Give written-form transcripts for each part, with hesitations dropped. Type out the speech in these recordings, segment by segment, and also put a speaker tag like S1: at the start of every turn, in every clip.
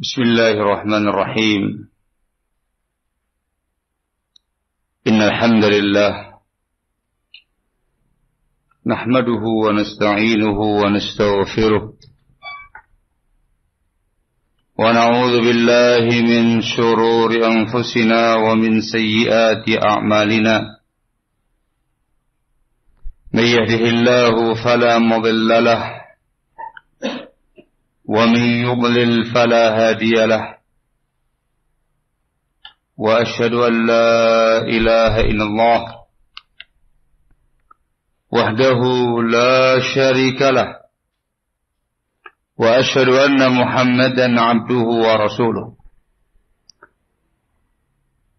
S1: بسم الله الرحمن الرحيم إن الحمد لله نحمده ونستعينه ونستغفره ونعوذ بالله من شرور أنفسنا ومن سيئات أعمالنا من يهده الله فلا مضل له ومن يضلل فلا هادي له وأشهد أن لا إله إلا الله وحده لا شريك له وأشهد أن محمدا عبده ورسوله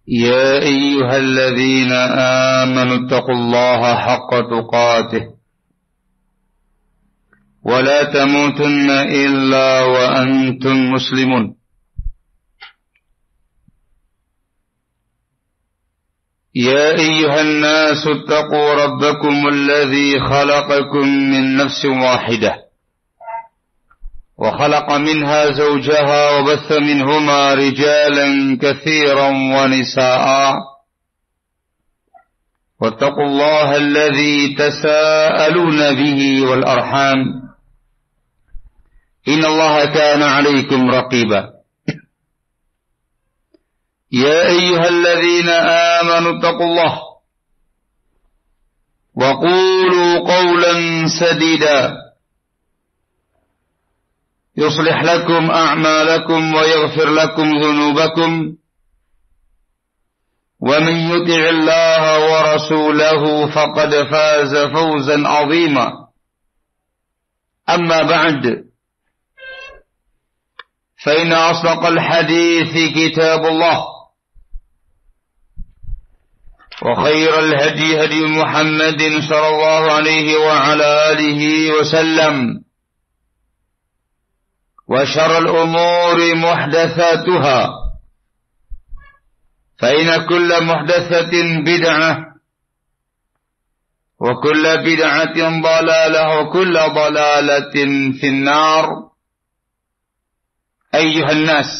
S1: يا أيها الذين آمنوا اتقوا الله حق تقاته ولا تموتن إلا وأنتم مسلمون يا أيها الناس اتقوا ربكم الذي خلقكم من نفس واحدة وخلق منها زوجها وبث منهما رجالا كثيرا ونساء واتقوا الله الذي تساءلون به والأرحام إن الله كان عليكم رقيبا يا أيها الذين آمنوا اتقوا الله وقولوا قولا سديدا يصلح لكم أعمالكم ويغفر لكم ذنوبكم ومن يطع الله ورسوله فقد فاز فوزا عظيما أما بعد فإن أصدق الحديث كتاب الله وخير الهدي هدي محمد صلى الله عليه وعلى آله وسلم وشر الأمور محدثاتها فإن كل محدثة بدعة وكل بدعة ضلالة وكل ضلالة في النار أيها الناس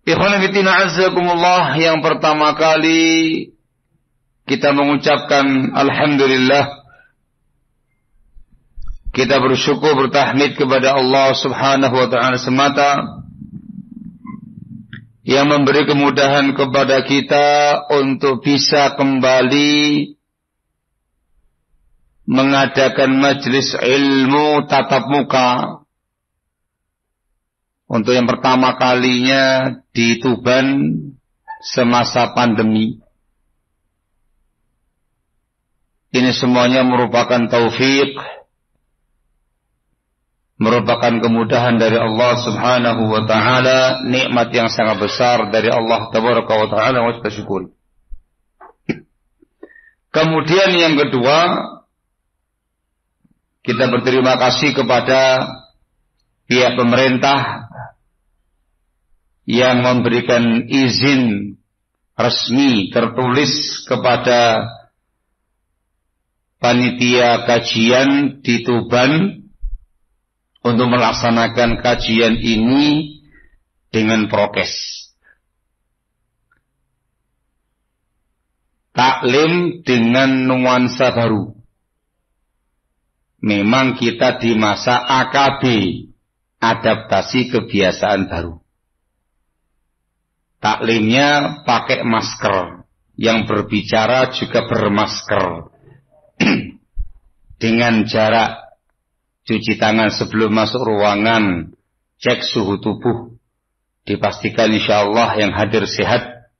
S1: Ikhwan fillah azzakumullah, yang pertama kali kita mengucapkan alhamdulillah. Kita bersyukur, bertahmid kepada Allah Subhanahu wa taala semata yang memberi kemudahan kepada kita untuk bisa kembali mengadakan majelis ilmu tatap muka untuk yang pertama kalinya di Tuban semasa pandemi. Ini semuanya merupakan taufik, merupakan kemudahan dari Allah Subhanahu wa taala, nikmat yang sangat besar dari Allah Tabaraka wa taala, wa kita syukuri. Kemudian yang kedua, kita berterima kasih kepada pihak pemerintah yang memberikan izin resmi tertulis kepada panitia kajian di Tuban untuk melaksanakan kajian ini dengan prokes. Taklim dengan nuansa baru. Memang kita di masa AKB, adaptasi kebiasaan baru. Taklimnya pakai masker, yang berbicara juga bermasker. Dengan jarak, cuci tangan sebelum masuk ruangan, cek suhu tubuh, dipastikan insyaallah yang hadir sehat.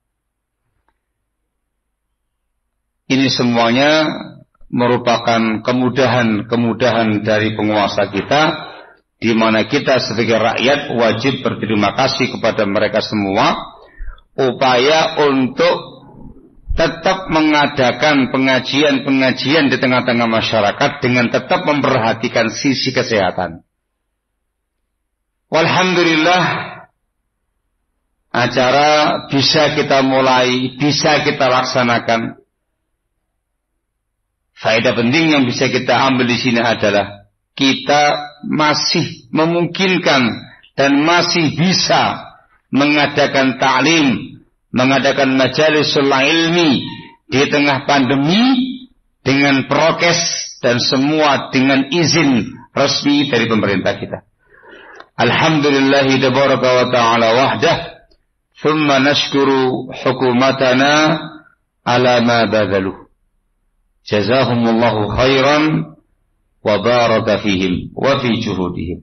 S1: Ini semuanya merupakan kemudahan dari penguasa kita, di mana kita sebagai rakyat wajib berterima kasih kepada mereka semua, upaya untuk tetap mengadakan pengajian-pengajian di tengah-tengah masyarakat dengan tetap memperhatikan sisi kesehatan. Walhamdulillah, acara bisa kita mulai, bisa kita laksanakan. Faedah penting yang bisa kita ambil di sini adalah kita masih memungkinkan dan masih bisa mengadakan ta'lim, mengadakan majalisul ilmi di tengah pandemi dengan prokes dan semua dengan izin resmi dari pemerintah kita. Alhamdulillahi tabaraka wa ta'ala wahdah, thumma nashkuru hukumatana ala ma badhaluh. Jazahumullahu khairan wa baraka fihim wa fi juhudihim.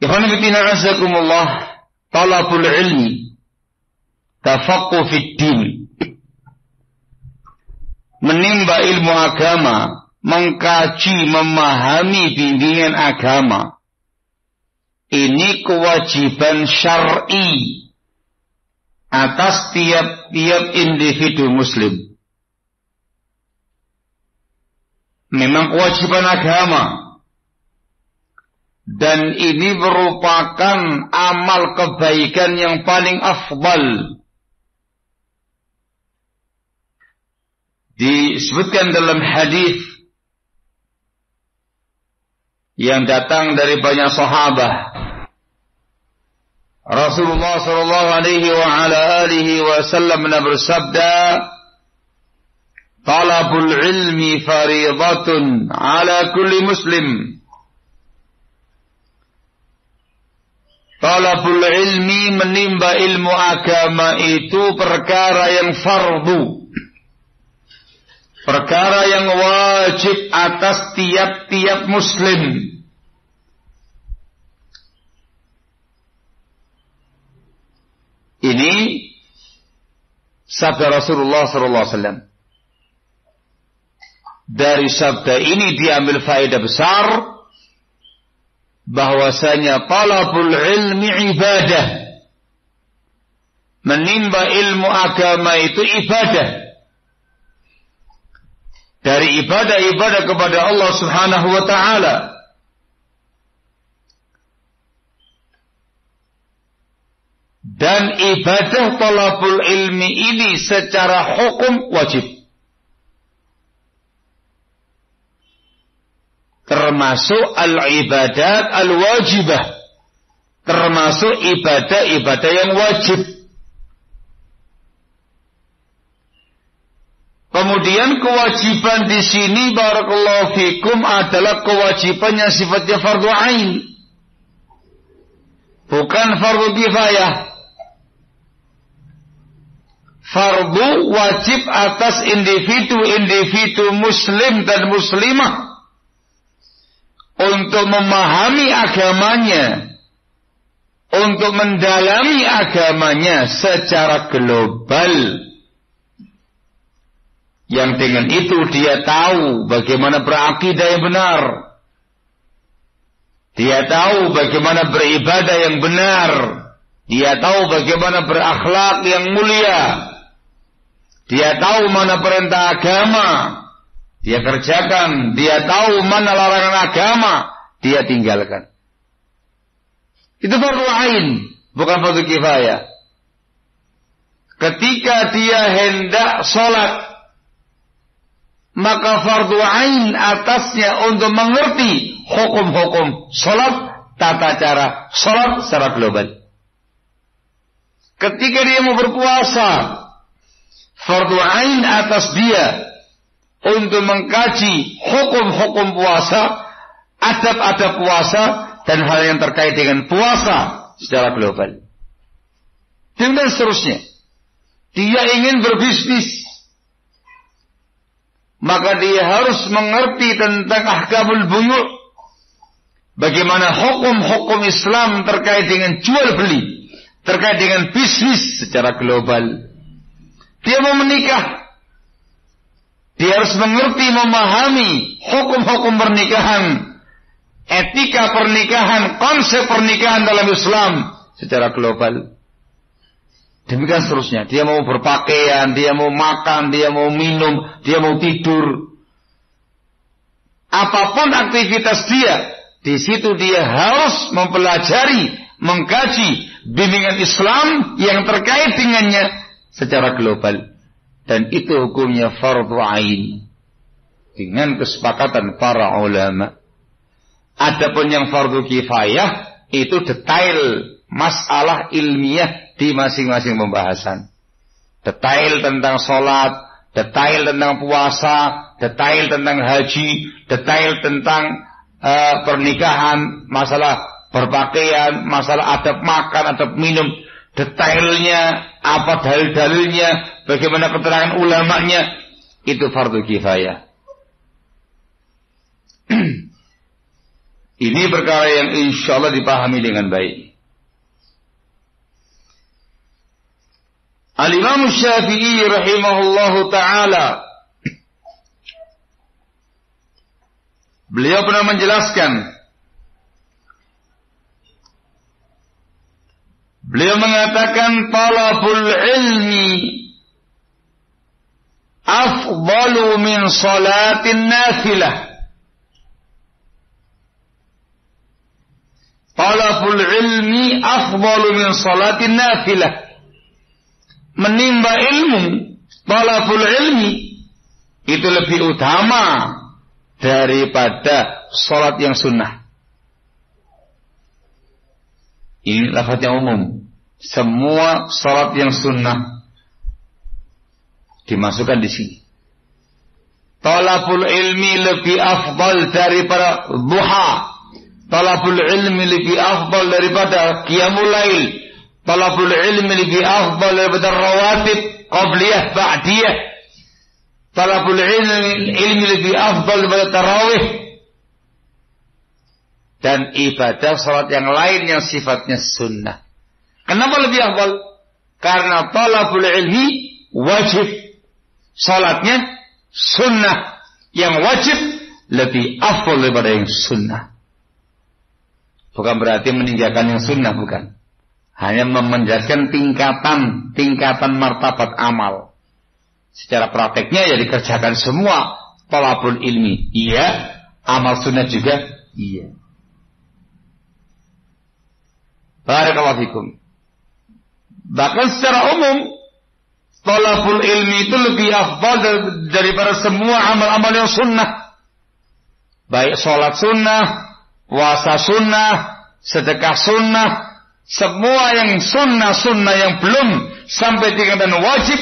S1: Ikhwan fillah azakumullah, talabul ilmi, tafaqquh fid din, menimba ilmu agama, mengkaji, memahami bimbingan agama, ini kewajiban syar'i atas tiap-tiap individu muslim. Memang kewajiban agama, dan ini merupakan amal kebaikan yang paling afdal. Disebutkan dalam hadis yang datang dari banyak sahabat, Rasulullah sallallahu alaihi wa ala alihi wasallam bersabda, "Talabul ilmi fariidatun ala kulli muslim." Talabul ilmi, menimba ilmu agama itu perkara yang fardu, perkara yang wajib atas tiap-tiap muslim. Ini sabda Rasulullah SAW. Dari sabda ini diambil faedah besar bahwasanya talabul ilmi ibadah. Menimba ilmu agama itu ibadah. Dari ibadah-ibadah kepada Allah Subhanahu wa ta'ala. Dan ibadah talabul ilmi ini secara hukum wajib. Termasuk al-ibadat al-wajibah. Termasuk ibadah-ibadah yang wajib. Kemudian kewajiban di sini barakallahu fikum adalah kewajiban yang sifatnya fardu ain. Bukan fardu kifayah. Fardu wajib atas individu-individu muslim dan muslimah untuk memahami agamanya, untuk mendalami agamanya secara global. Yang dengan itu dia tahu bagaimana berakidah yang benar. Dia tahu bagaimana beribadah yang benar. Dia tahu bagaimana berakhlak yang mulia. Dia tahu mana perintah agama, dia kerjakan. Dia tahu mana larangan agama, dia tinggalkan. Itu fardu ain, bukan fardu kifayah. Ketika dia hendak sholat, maka fardu ain atasnya untuk mengerti hukum-hukum sholat, tata cara sholat secara global. Ketika dia mau berpuasa, fardu ain atas dia untuk mengkaji hukum-hukum puasa, adab-adab puasa, dan hal yang terkait dengan puasa secara global. Dan seterusnya. Dia ingin berbisnis, maka dia harus mengerti tentang ahkamul buyu', bagaimana hukum-hukum Islam terkait dengan jual beli, terkait dengan bisnis secara global. Dia mau menikah, dia harus mengerti, memahami hukum-hukum pernikahan, etika pernikahan, konsep pernikahan dalam Islam secara global. Demikian seterusnya. Dia mau berpakaian, dia mau makan, dia mau minum, dia mau tidur. Apapun aktivitas dia, di situ dia harus mempelajari, mengkaji bimbingan Islam yang terkait dengannya secara global. Dan itu hukumnya fardu ain. dengan kesepakatan para ulama. Adapun yang fardu kifayah itu detail masalah ilmiah di masing-masing pembahasan. Detail tentang sholat, detail tentang puasa, detail tentang haji, detail tentang pernikahan, masalah berpakaian, masalah adab makan, adab minum, detailnya, apa dalil-dalilnya, bagaimana keterangan ulamanya, itu fardu kifayah. Ini perkara yang insyaallah dipahami dengan baik. Al-Imam Syafi'i rahimahullahu ta'ala, beliau pernah menjelaskan, beliau mengatakan talabul ilmi afdalu min salatin nafilah. Talabul ilmi afdalu min salatin nafilah. Menimba ilmu, talabul ilmi itu lebih utama daripada salat yang sunnah. Ini lafaz yang umum. Semua salat yang sunnah dimasukkan di sini. Talabul ilmi lebih afdal daripada duha. Talabul ilmi lebih afdal daripada qiyamul lail. Talabul ilmi lebih afdal daripada rawatib, qabliyah, ba'diyah. Talabul ilmi lebih afdal daripada tarawih. Dan ibadah salat yang lain yang sifatnya sunnah. Kenapa lebih afdal? Karena talabul ilmi wajib. Salatnya sunnah. Yang wajib lebih afdal daripada yang sunnah. Bukan berarti meninggalkan yang sunnah, bukan. Hanya menjelaskan tingkatan martabat amal. Secara prakteknya ya dikerjakan semua talabul ilmi. Iya, amal sunnah juga iya. Barakallahu fikum. Bahkan secara umum talabul ilmi itu lebih afdal daripada semua amal-amal yang sunnah. Baik sholat sunnah, puasa sunnah, sedekah sunnah, semua yang sunnah-sunnah yang belum sampai tingkatan wajib,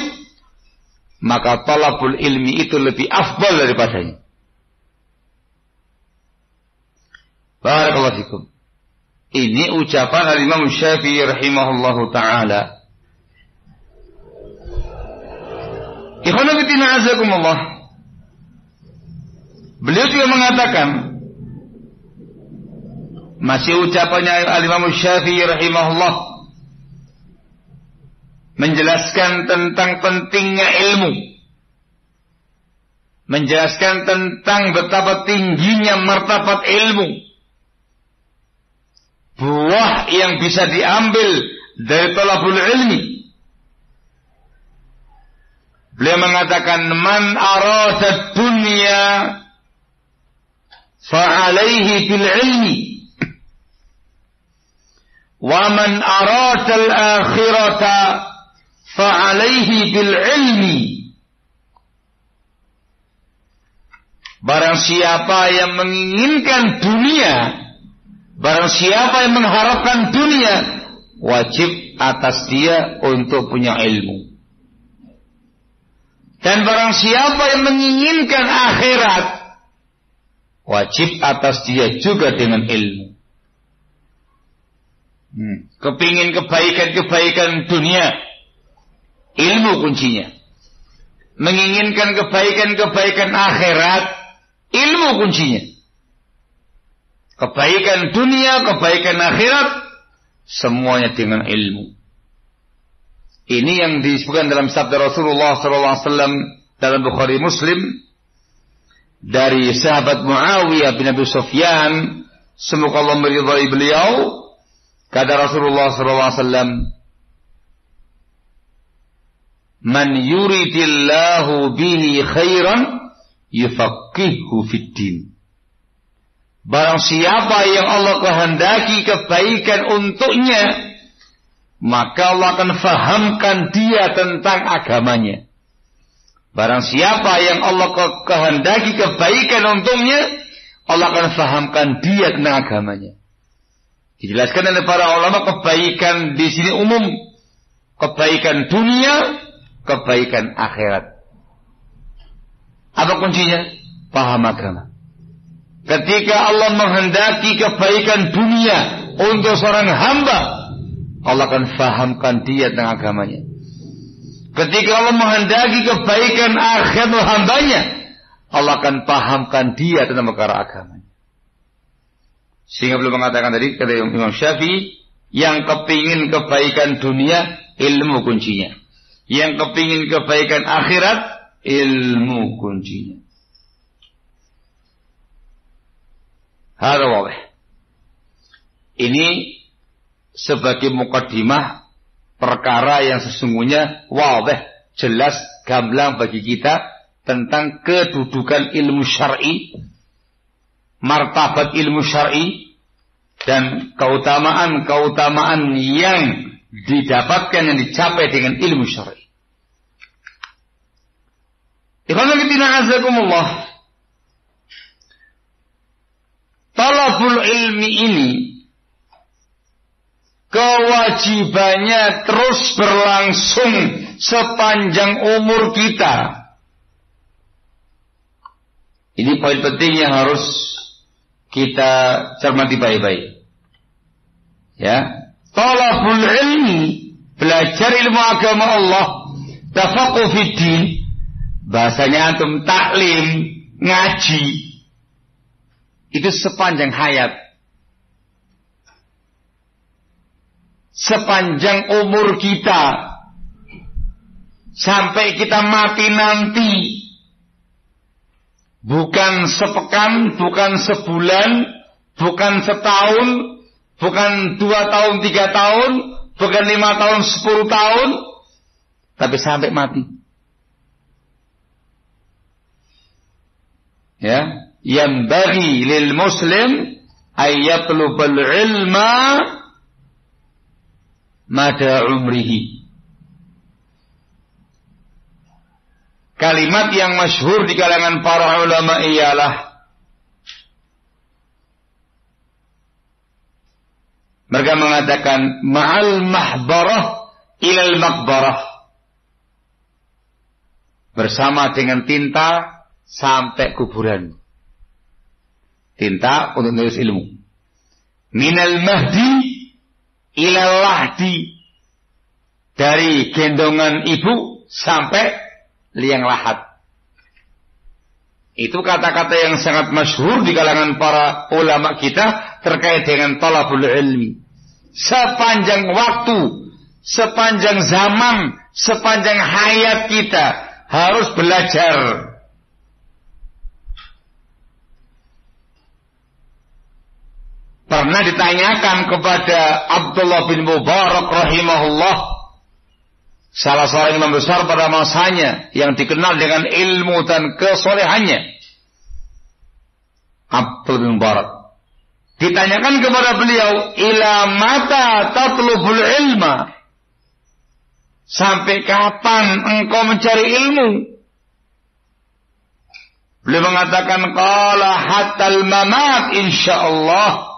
S1: maka talabul ilmi itu lebih afdal daripadanya. Barakallahu fikum. Ini ucapan al-Imam Syafi'i rahimahullahu ta'ala. Ikhwanu fillah azakumullah. Beliau juga mengatakan, masih ucapannya al-Imam Syafi'i rahimahullah, menjelaskan tentang pentingnya ilmu, menjelaskan tentang betapa tingginya martabat ilmu, buah yang bisa diambil dari talabul ilmi. Beliau mengatakan, man arada dunya fa'alaihi bil ilmi, wa man arada al-akhirata fa'alaihi bil ilmi. Barang siapa yang menginginkan dunia, barang siapa yang mengharapkan dunia, wajib atas dia untuk punya ilmu. Dan barang siapa yang menginginkan akhirat, wajib atas dia juga dengan ilmu. Kepingin kebaikan-kebaikan dunia, ilmu kuncinya. Menginginkan kebaikan-kebaikan akhirat, ilmu kuncinya. Kebaikan dunia, kebaikan akhirat, semuanya dengan ilmu. Ini yang disebutkan dalam sabda Rasulullah SAW dalam Bukhari Muslim dari sahabat Muawiyah bin Abi Sufyan, semoga Allah meridhai beliau. Kata Rasulullah SAW, man yuridillahu bihi khairan yufaqihu fid din. Barang siapa yang Allah kehendaki kebaikan untuknya, maka Allah akan fahamkan dia tentang agamanya. Barang siapa yang Allah kehendaki kebaikan untuknya, Allah akan fahamkan dia tentang agamanya. Dijelaskan oleh para ulama, kebaikan di sini umum, kebaikan dunia, kebaikan akhirat. Apa kuncinya? Paham agama. Ketika Allah menghendaki kebaikan dunia untuk seorang hamba, Allah akan fahamkan dia tentang agamanya. Ketika Allah menghendaki kebaikan akhirat hambanya, Allah akan pahamkan dia tentang perkara agamanya. Sehingga belum mengatakan tadi, kata Imam Syafi'i, yang kepingin kebaikan dunia, ilmu kuncinya. Yang kepingin kebaikan akhirat, ilmu kuncinya. Hada wabih. Ini sebagai mukaddimah perkara yang sesungguhnya wabih, jelas, gamblang bagi kita tentang kedudukan ilmu syar'i, martabat ilmu syar'i, dan keutamaan-keutamaan yang didapatkan, yang dicapai dengan ilmu syar'i. Ikhwanuddin a'azakumullah. Talabul ilmi ini kewajibannya terus berlangsung sepanjang umur kita. Ini poin penting yang harus kita cermati baik-baik. Ya, talabul ilmi, belajar ilmu agama Allah, tafaqquh fid din, bahasanya antum taklim, ngaji. Itu sepanjang hayat. Sepanjang umur kita. Sampai kita mati nanti. Bukan sepekan, bukan sebulan, bukan setahun, bukan 2 tahun, 3 tahun, bukan 5 tahun, 10 tahun, tapi sampai mati. Ya. Yang bagi lil muslim ayatlubal ilma mada umrihi. Kalimat yang masyhur di kalangan para ulama ialah, mereka mengatakan ma'al mahbarah ilal maqbarah, bersama dengan tinta sampai kuburan. Tinta untuk menulis ilmu. Minal mahdi ilal lahdi, dari gendongan ibu sampai liang lahat. Itu kata-kata yang sangat masyhur di kalangan para ulama kita terkait dengan talabul ilmi. Sepanjang waktu, sepanjang zaman, sepanjang hayat kita harus belajar. Pernah ditanyakan kepada Abdullah bin Mubarak rahimahullah, salah seorang imam besar pada masanya yang dikenal dengan ilmu dan kesolehannya, Abdullah bin Mubarak. Ditanyakan kepada beliau, ila mata tatlubul ilma, sampai kapan engkau mencari ilmu? Beliau mengatakan, qala hatal mamat insyaallah.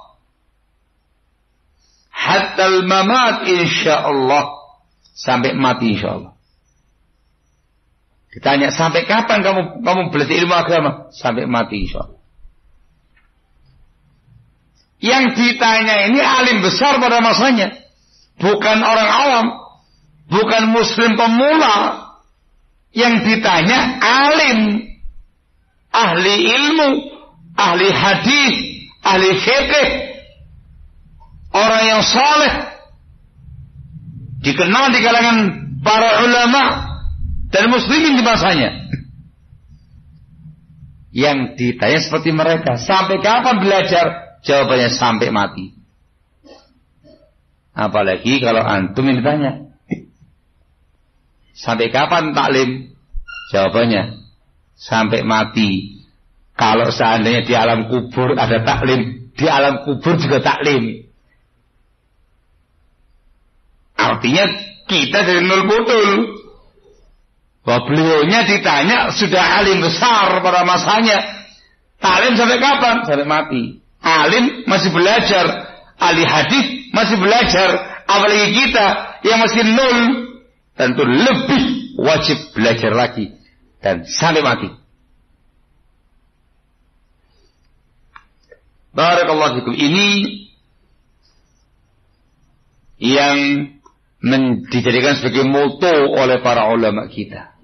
S1: Hatal mamat insyaallah, sampai mati insyaallah. Ditanya, sampai kapan kamu belajar ilmu agama? Sampai mati insyaallah. Yang ditanya ini alim besar pada masanya, bukan orang awam, bukan muslim pemula. Yang ditanya alim, ahli ilmu, ahli hadis, ahli fikih, orang yang saleh, dikenal di kalangan para ulama dan muslimin di masanya. Yang ditanya seperti mereka, sampai kapan belajar? Jawabannya sampai mati. Apalagi kalau antum yang ditanya, sampai kapan taklim? Jawabannya sampai mati. Kalau seandainya di alam kubur ada taklim, di alam kubur juga taklim. Artinya kita dari nol betul. Bahwa beliaunya ditanya sudah alim besar pada masanya. Alim sampai kapan? Sampai mati. Alim masih belajar. Ahli hadis masih belajar. Apalagi kita yang masih nol. Tentu lebih wajib belajar lagi. Dan sampai mati. Barakallahu fikum. Ini yang dijadikan sebagai moto oleh para ulama kita.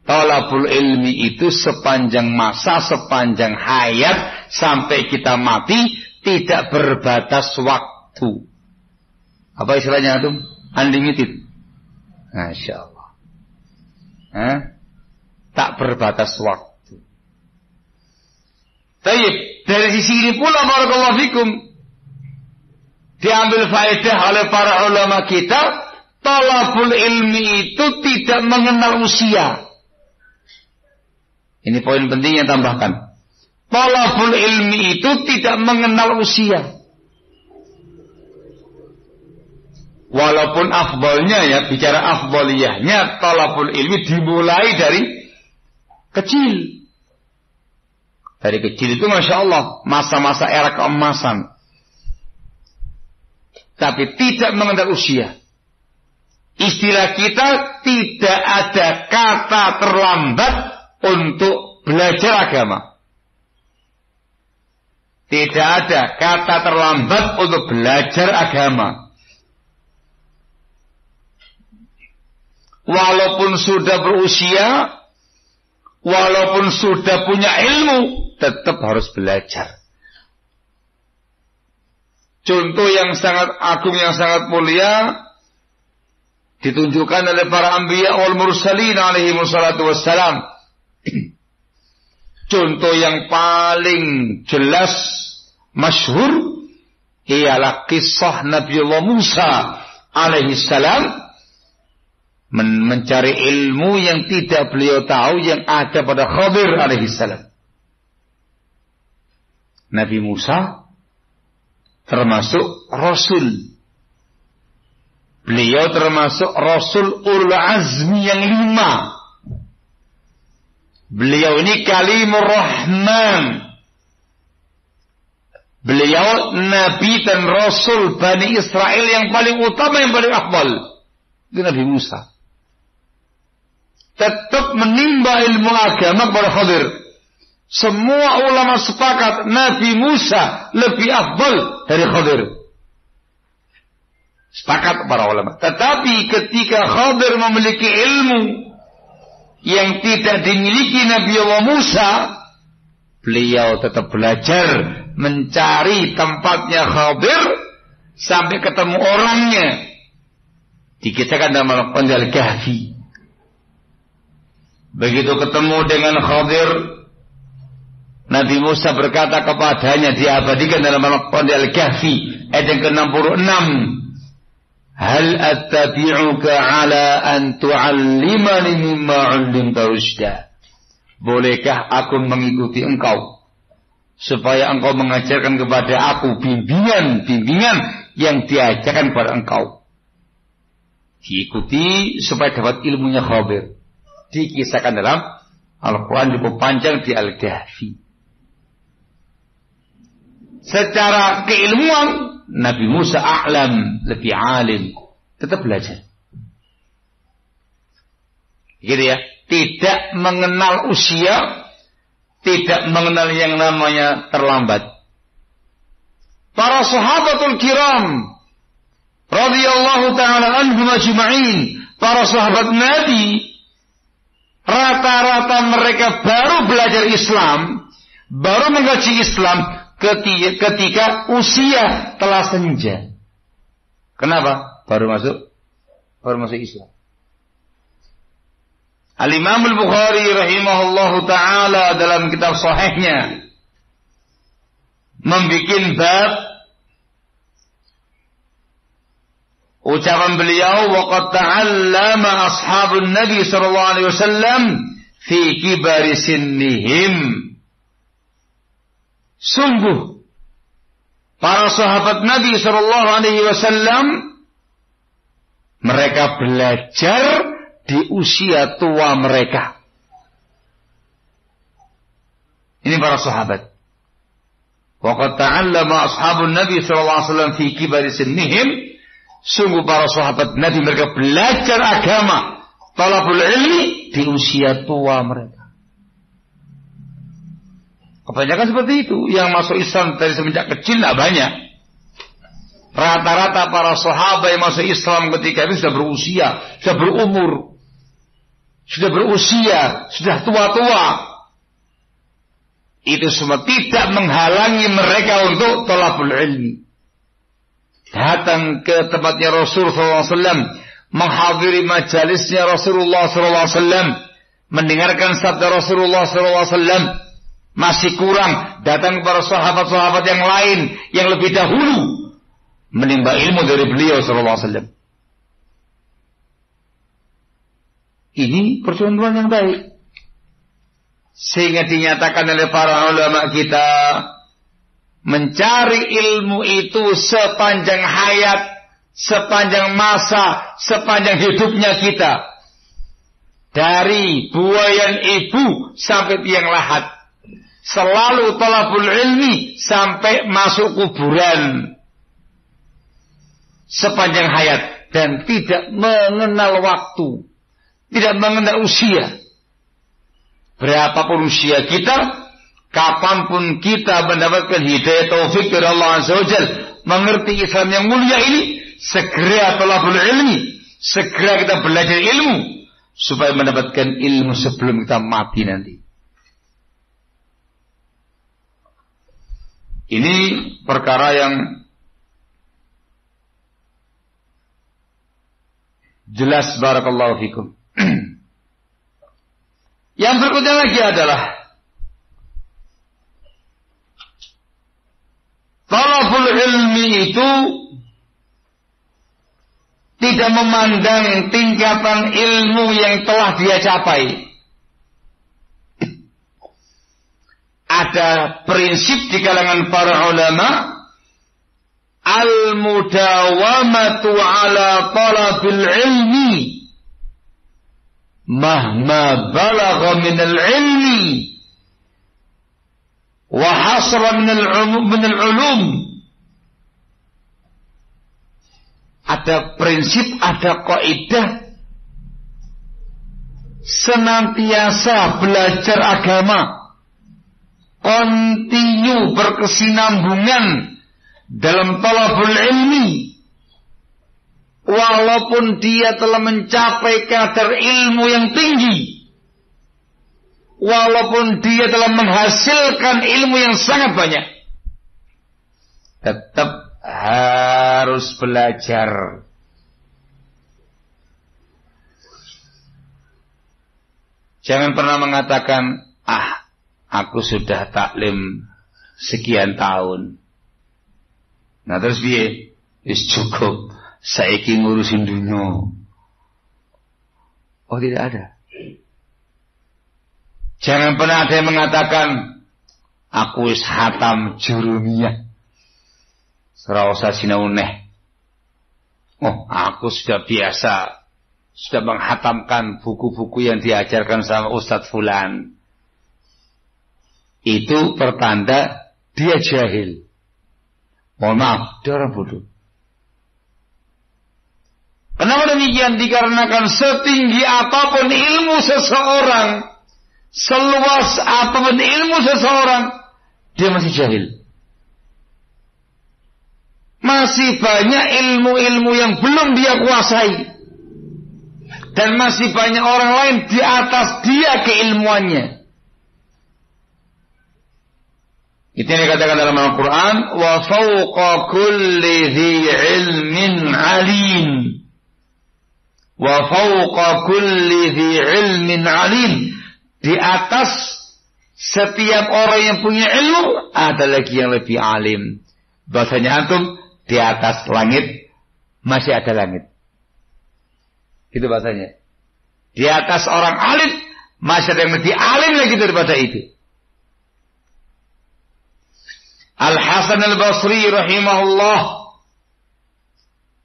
S1: Talabul ilmi itu sepanjang masa, sepanjang hayat, sampai kita mati, tidak berbatas waktu. Apa istilahnya itu? Unlimited. Masya Allah. Tak berbatas waktu. Baik, dari sisi ini pula barakallahu fikum diambil faedah oleh para ulama kita, talabul ilmi itu tidak mengenal usia. Ini poin penting yang tambahkan. Talabul ilmi itu tidak mengenal usia. Walaupun afdolnya ya, bicara afdoliyahnya, talabul ilmi dimulai dari kecil. Dari kecil itu Masya Allah, masa-masa era keemasan. Tapi tidak mengenal usia. Istilah kita tidak ada kata terlambat untuk belajar agama. Tidak ada kata terlambat untuk belajar agama. Walaupun sudah berusia, walaupun sudah punya ilmu, tetap harus belajar. Contoh yang sangat agung, yang sangat mulia ditunjukkan oleh para anbiya wal mursalin alaihi wassalatu wassalam. Contoh yang paling jelas masyhur ialah kisah Nabiullah Musa alaihi salam mencari ilmu yang tidak beliau tahu yang ada pada Khadir alaihi salam. Nabi Musa termasuk Rasul. Beliau termasuk Rasul Ulul Azmi yang 5. Beliau ini Kalimur Rahman. Beliau Nabi dan Rasul Bani Israel yang paling utama, yang paling afdal. Itu Nabi Musa. Tetap menimba ilmu agama kepada Khadir. Semua ulama sepakat Nabi Musa lebih afdal dari Khadir. Sepakat para ulama. Tetapi ketika Khadir memiliki ilmu yang tidak dimiliki Nabi Allah Musa, beliau tetap belajar mencari tempatnya Khadir sampai ketemu orangnya. Dikisahkan dalam Al-Quran Al-Kahfi. Begitu ketemu dengan Khadir, Nabi Musa berkata kepadanya, diabadikan dalam Al-Quran Al-Kahfi ayat yang ke-66, hal attabi'uka ala an tu'allimani mimma 'allimta rusyda. Bolehkah aku mengikuti engkau supaya engkau mengajarkan kepada aku bimbingan yang diajarkan kepada engkau. Diikuti supaya dapat ilmunya Khadir. Dikisahkan dalam Al-Quran cukup panjang di Al-Kahfi. Secara keilmuan Nabi Musa a'lam, lebih alim, tetap belajar. Gitu ya. Tidak mengenal usia, tidak mengenal yang namanya terlambat. Para sahabatul kiram radhiyallahu ta'ala anhum ajma'in, para sahabat Nabi, rata-rata mereka baru belajar Islam, baru mengkaji Islam ketika usia telah senja. Kenapa? Baru masuk Islam. Al-Imam Al-Bukhari rahimahullahu ta'ala dalam kitab sahihnya membikin bab ucapan beliau, waqad ta'allama ashabun Nabi sallallahu alaihi wasallam fi kibari sinnihim. Sungguh para sahabat Nabi sallallahu alaihi wasallam mereka belajar di usia tua mereka. Ini para sahabat. Wa qad ta'allama ashabun Nabi sallallahu alaihi wasallam fi kibari sinnihim. Sungguh para sahabat Nabi mereka belajar agama, talabul ilmi di usia tua mereka. Kebanyakan seperti itu. Yang masuk Islam dari semenjak kecil tidak banyak. Rata-rata para sahabat yang masuk Islam ketika itu sudah berusia, sudah berumur, sudah berusia, sudah tua-tua. Itu semua tidak menghalangi mereka untuk talabul ilmi. Datang ke tempatnya Rasulullah SAW, menghadiri majalisnya Rasulullah SAW, mendengarkan sabda Rasulullah SAW, masih kurang, datang kepada sahabat-sahabat yang lain yang lebih dahulu menimba ilmu dari beliau SAW. Ini percontohan yang baik, sehingga dinyatakan oleh para ulama kita, mencari ilmu itu sepanjang hayat, sepanjang masa, sepanjang hidupnya kita. Dari buayan ibu sampai tiang lahat. Selalu talabul ilmi sampai masuk kuburan. Sepanjang hayat. Dan tidak mengenal waktu. Tidak mengenal usia. Berapapun usia kita, kapanpun kita mendapatkan hidayah taufik dari Allah Azza wa Jalla, mengerti Islam yang mulia ini, segera talabul ilmi, segera kita belajar ilmu, supaya mendapatkan ilmu sebelum kita mati nanti. Ini perkara yang jelas, barakallahu fikum. Yang berikutnya lagi adalah talabul ilmi itu tidak memandang tingkatan ilmu yang telah dia capai. Ada prinsip di kalangan para ulama, al-mudawamatu ala talabil ilmi mahma balagha minal ilmi wa hasra minal ulum. Ada prinsip, ada kaidah, senantiasa belajar agama, kontinu berkesinambungan dalam talabul ilmi, walaupun dia telah mencapai kadar ilmu yang tinggi, walaupun dia telah menghasilkan ilmu yang sangat banyak, tetap harus belajar. Jangan pernah mengatakan, aku sudah taklim sekian tahun. Nah terus piye? Wis cukup, saiki ngurusin dunia. Oh, tidak ada. Jangan pernah ada yang mengatakan, aku wis khatam jurumiyah. Ora usah sinau neh. Oh, aku sudah biasa, sudah menghatamkan buku-buku yang diajarkan sama Ustadz Fulan. Itu pertanda dia jahil. Mohon maaf, dia orang bodoh. Kenapa demikian? Dikarenakan setinggi apapun ilmu seseorang, seluas apapun ilmu seseorang, dia masih jahil. Masih banyak ilmu-ilmu yang belum dia kuasai. Dan masih banyak orang lain di atas dia keilmuannya. Itu yang dikatakan dalam Al-Quran, wa fawqa kulli dhi ilmin alim. Wa fawqa kulli dhi ilmin alim. Di atas setiap orang yang punya ilmu, ada lagi yang lebih alim. Bahasanya antum, di atas langit masih ada langit. Itu bahasanya. Di atas orang alim masih ada yang lebih alim lagi daripada itu. Al-Hasan al-Basri rahimahullah,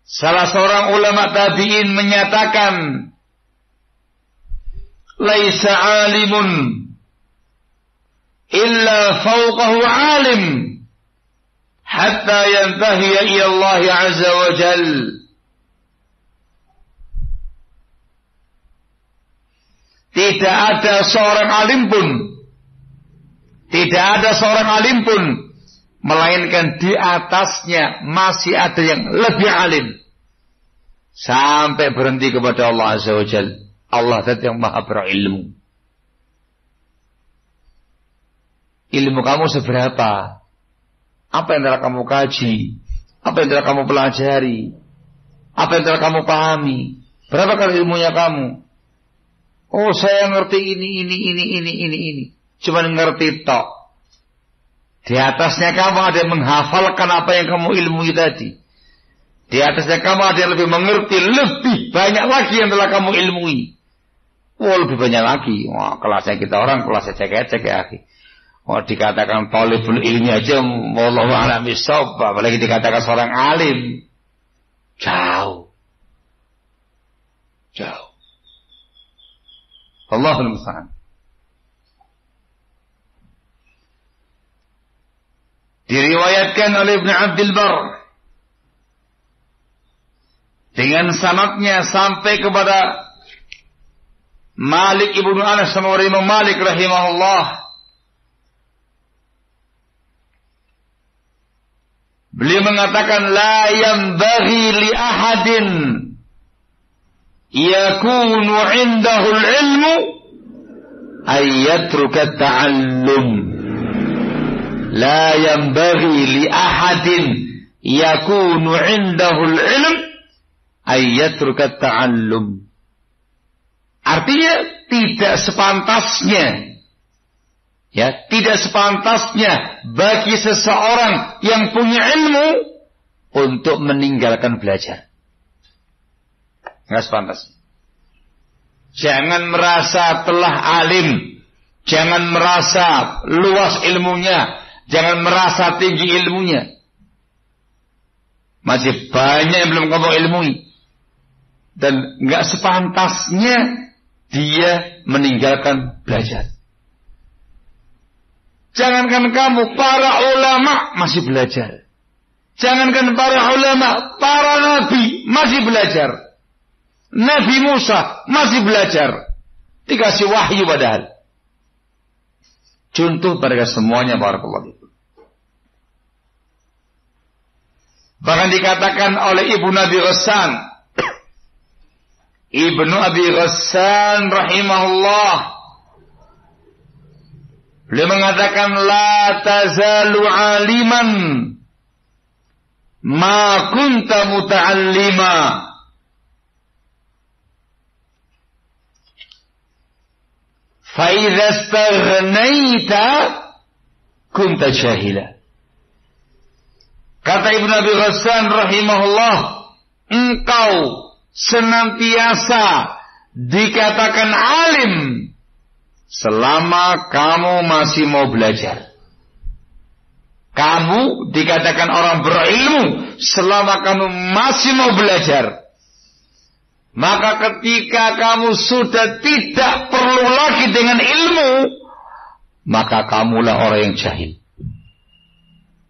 S1: salah seorang ulama tabi'in, menyatakan laisa alimun illa fawqahu alim hatta yantahiya ila Allah azza wa jal. Tidak ada seorang alim pun melainkan di atasnya masih ada yang lebih alim sampai berhenti kepada Allah azza wa jal. Allah yang maha berilmu. Ilmu kamu seberapa? Apa yang telah kamu kaji? Apa yang telah kamu pelajari? Apa yang telah kamu pahami? Berapa kali ilmunya kamu? Oh, saya ngerti ini. Cuman ngerti tok. Di atasnya kamu ada yang menghafalkan apa yang kamu ilmui tadi. Di atasnya kamu ada yang lebih mengerti, lebih banyak lagi yang telah kamu ilmui. Oh, lebih banyak lagi. Wah, kelasnya kita orang, kelasnya cek-cek ya, akhi. Oh, dikatakan talibul ilmi aja, wallahu a'lam bishawab, apalagi dikatakan seorang alim. Jauh. Allahul musta'an. Diriwayatkan oleh Ibn Abdul Bar dengan sanadnya sampai kepada Malik ibnu Anas sama Imam Malik rahimahullah. Beliau mengatakan la yanbaghi li ahadin yakunu 'indahu al-'ilmu ay yatruka at-ta'allum. La yanbaghi li ahadin yakunu 'indahu al-'ilm ay yatruka at-ta'allum. Artinya tidak sepantasnya bagi seseorang yang punya ilmu untuk meninggalkan belajar. Enggak sepantasnya. Jangan merasa telah alim, jangan merasa luas ilmunya, jangan merasa tinggi ilmunya. Masih banyak yang belum kamu ilmui. Dan enggak sepantasnya dia meninggalkan belajar. Jangankan kamu, para ulama masih belajar. Jangankan para ulama, para nabi masih belajar. Nabi Musa masih belajar. Dikasih wahyu padahal. Contoh pada semuanya barakallahu fikum. Bahkan dikatakan oleh Ibnu Abi Ghassan, Ibnu Abi Ghassan rahimahullah, beliau mengatakan la tazalu aliman ma kunta muta'allima. Fa idza istaghnaita kunta jahila. Kata Ibnu Abi Ghassan rahimahullah, engkau senantiasa dikatakan alim selama kamu masih mau belajar. Kamu dikatakan orang berilmu selama kamu masih mau belajar. Maka ketika kamu sudah tidak perlu lagi dengan ilmu, maka kamulah orang yang jahil.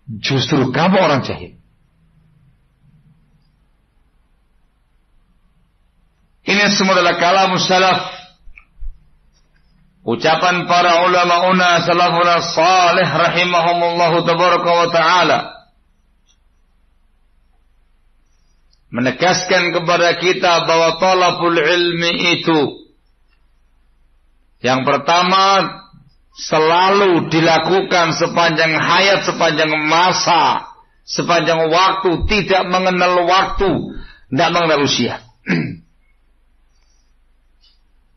S1: Justru kamu orang jahil. Ini semua adalah kalamus salaf, ucapan para ulama salafuna salih rahimahumullahu tabaraka wa ta'ala, menegaskan kepada kita bahwa talabul ilmi itu yang pertama selalu dilakukan sepanjang hayat, sepanjang masa, sepanjang waktu, tidak mengenal waktu, tidak mengenal usia.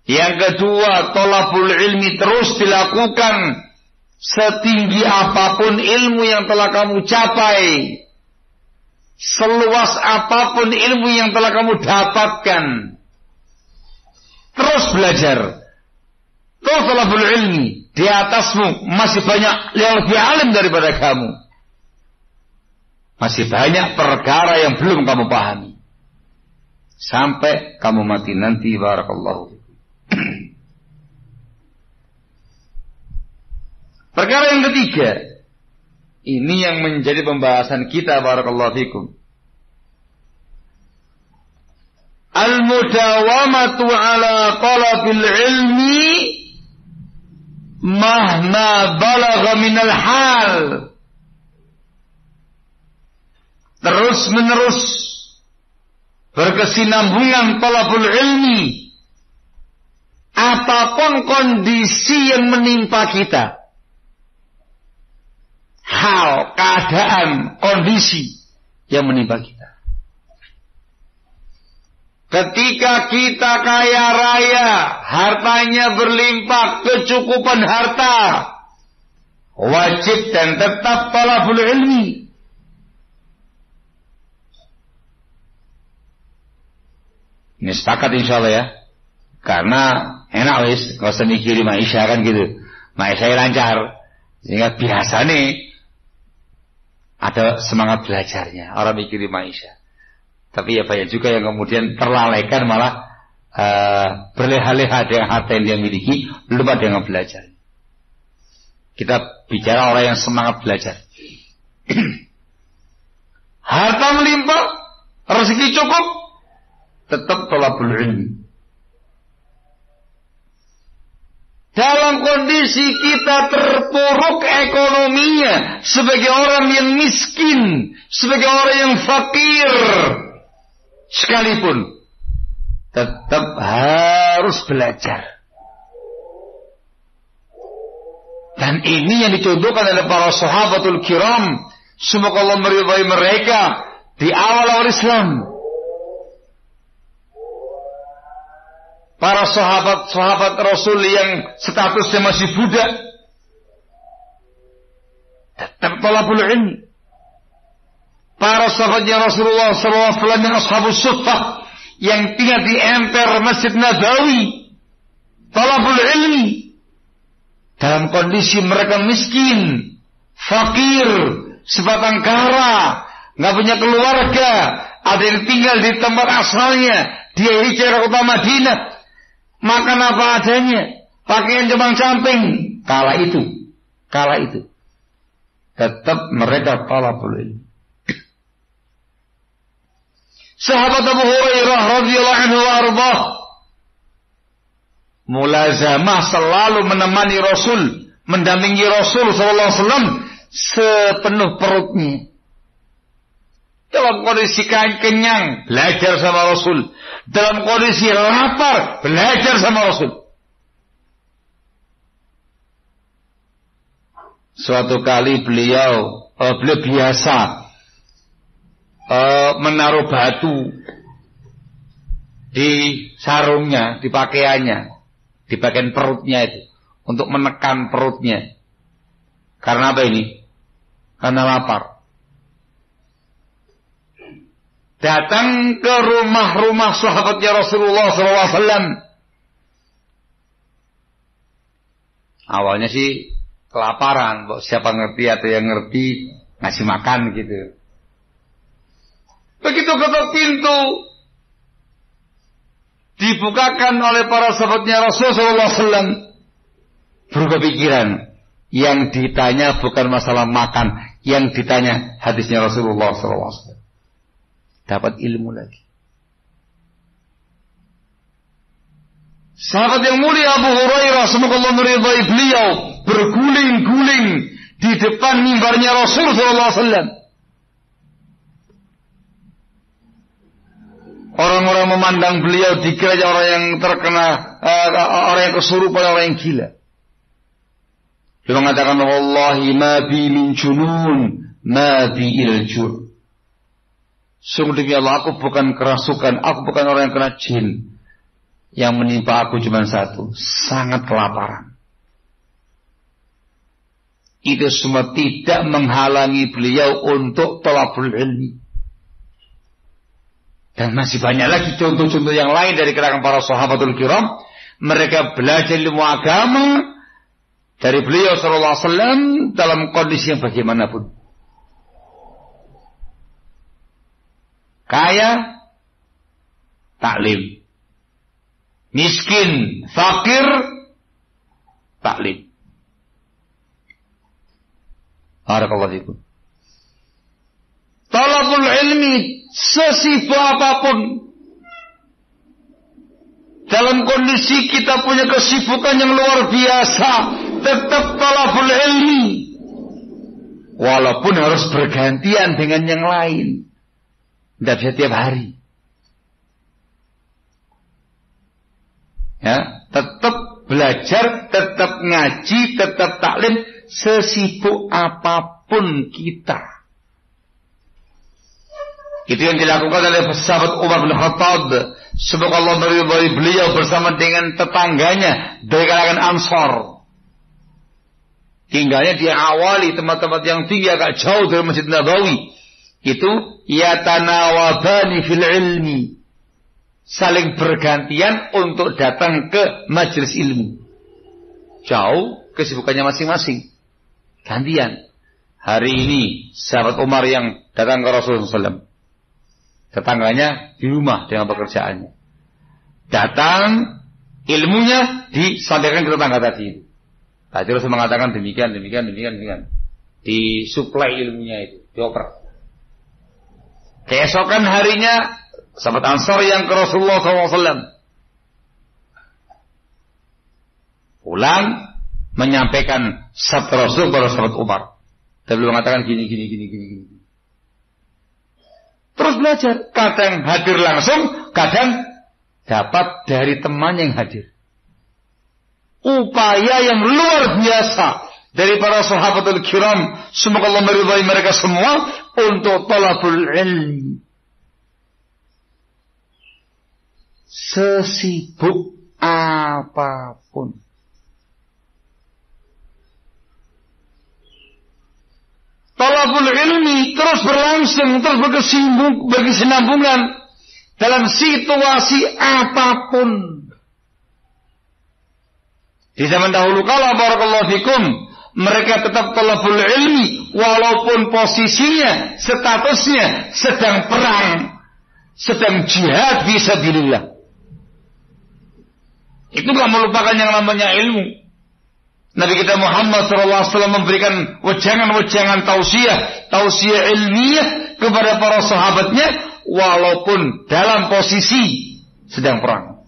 S1: Yang kedua, thalabul ilmi terus dilakukan setinggi apapun ilmu yang telah kamu capai, seluas apapun ilmu yang telah kamu dapatkan. Terus belajar. Terus thalabul ilmi. Di atasmu masih banyak yang lebih alim daripada kamu. Masih banyak perkara yang belum kamu pahami. Sampai kamu mati nanti, barakallahu. Perkara yang ketiga, ini yang menjadi pembahasan kita, barakallahu fikum. Al-mudawamatu ala talabil ilmi mahma balagha minal hal. Terus menerus berkesinambungan talabul ilmi, apapun kondisi yang menimpa kita, hal, keadaan, kondisi yang menimpa kita. Ketika kita kaya raya, hartanya berlimpah, kecukupan harta, wajib dan tetap talabul ilmi. Ini sepakat insyaallah ya. Karena enak wis, gak usah mikirin maisha kan gitu. Maisha lancar. Sehingga biasa nih ada semangat belajarnya. Orang mikirin maisha. Tapi ya banyak juga yang kemudian terlalaikan malah berleha-leha dengan harta yang dia miliki, lupa dengan belajar. Kita bicara orang yang semangat belajar. Harta melimpah, rezeki cukup, tetap thalabul ilmi. Dalam kondisi kita terpuruk ekonominya, sebagai orang yang miskin, sebagai orang yang fakir, sekalipun tetap harus belajar. Dan ini yang dicontohkan oleh para sahabatul kiram, semoga Allah meridhai mereka di awal-awal Islam. Para sahabat-sahabat Rasul yang statusnya masih budak, tetap talabul ilmi. Para sahabatnya Rasulullah SAW yang ashabus suffah, yang tinggal di emper Masjid Nabawi, talabul ilmi. Dalam kondisi mereka miskin, fakir, sebatang kara, nggak punya keluarga, ada yang tinggal di tempat asalnya, dia hijrah ke Madinah, makan apa adanya, pakaian jambang-camping. Kala itu tetap mereka talabul ilmi. Sahabat Abu Hurairah radhiyallahu anhu wa ardhah mulazamah, selalu menemani Rasul, mendampingi Rasul sallallahu alaihi wasallam sepenuh perutnya. Dalam kondisi kenyang, belajar sama Rasul. Dalam kondisi lapar, belajar sama Rasul. Suatu kali beliau biasa menaruh batu di sarungnya, di pakaiannya, di bagian perutnya itu, untuk menekan perutnya. Karena apa ini? Karena lapar. Datang ke rumah-rumah sahabatnya Rasulullah SAW. Awalnya sih kelaparan, siapa ngerti atau yang ngerti ngasih makan gitu. Begitu ketok pintu dibukakan oleh para sahabatnya Rasulullah SAW, berubah pikiran. Yang ditanya bukan masalah makan, yang ditanya hadisnya Rasulullah SAW. Dapat ilmu lagi. Sahabat yang mulia Abu Hurairah, semoga Allah meridhai beliau, berguling-guling di depan mimbarnya Rasulullah SAW. Orang-orang memandang beliau dikira orang yang terkena, orang yang kesurupan, orang yang gila. Dia mengatakan, wallahi ma bi min junun, ma bi il-jur. Sungguh demi Allah, aku bukan kerasukan, aku bukan orang yang kena jin. Yang menimpa aku cuma satu, sangat kelaparan. Itu semua tidak menghalangi beliau untuk thalabul ilmi. Dan masih banyak lagi contoh-contoh yang lain dari kalangan para sahabatul kiram. Mereka belajar ilmu agama dari beliau sallallahu alaihi wasallam dalam kondisi yang bagaimanapun. Kaya, taklim. Miskin, fakir, taklim. Barakallahu fikum. Talabul ilmi sesibuk apapun, dalam kondisi kita punya kesibukan yang luar biasa, tetap talabul ilmi. Walaupun harus bergantian dengan yang lain. Tidak bisa tiap hari. Ya, tetap belajar, tetap ngaji, tetap taklim, sesibuk apapun kita. Itu yang dilakukan oleh sahabat Umar bin Khattab. Semoga Allah meridhai beliau bersama dengan tetangganya dari kalangan Ansor. Tinggalnya di awali tempat-tempat yang tinggi agak jauh dari Masjid Nabawi. Itu yatanawabani fil ilmi. Saling bergantian untuk datang ke majelis ilmu. Jauh kesibukannya masing-masing. Gantian. Hari ini sahabat Umar yang datang ke Rasulullah SAW. Tetangganya di rumah dengan pekerjaannya. Datang, ilmunya disampaikan ke tetangga tadi. Tadi Rasul mengatakan demikian. Disuplai ilmunya itu, dioper. Keesokan harinya, sahabat Ansar yang ke Rasulullah SAW. Pulang, menyampaikan sabda Rasul kepada sahabat Umar. Dan beliau mengatakan gini. Terus belajar. Kadang hadir langsung, kadang dapat dari teman yang hadir. Upaya yang luar biasa dari para sahabatul kiram. Semoga Allah meridhai mereka semua untuk talabul ilmi. Sesibuk apapun. Talabul ilmi terus berlangsung, terus berkesinambungan dalam situasi apapun. Di zaman dahulu kala barakallahu fikum, mereka tetap talabul ilmi walaupun posisinya, statusnya sedang perang, sedang jihad fisabilillah. Itu gak melupakan yang namanya ilmu. Nabi kita Muhammad SAW memberikan wejangan-wejangan tausiah ilmiah kepada para sahabatnya walaupun dalam posisi sedang perang.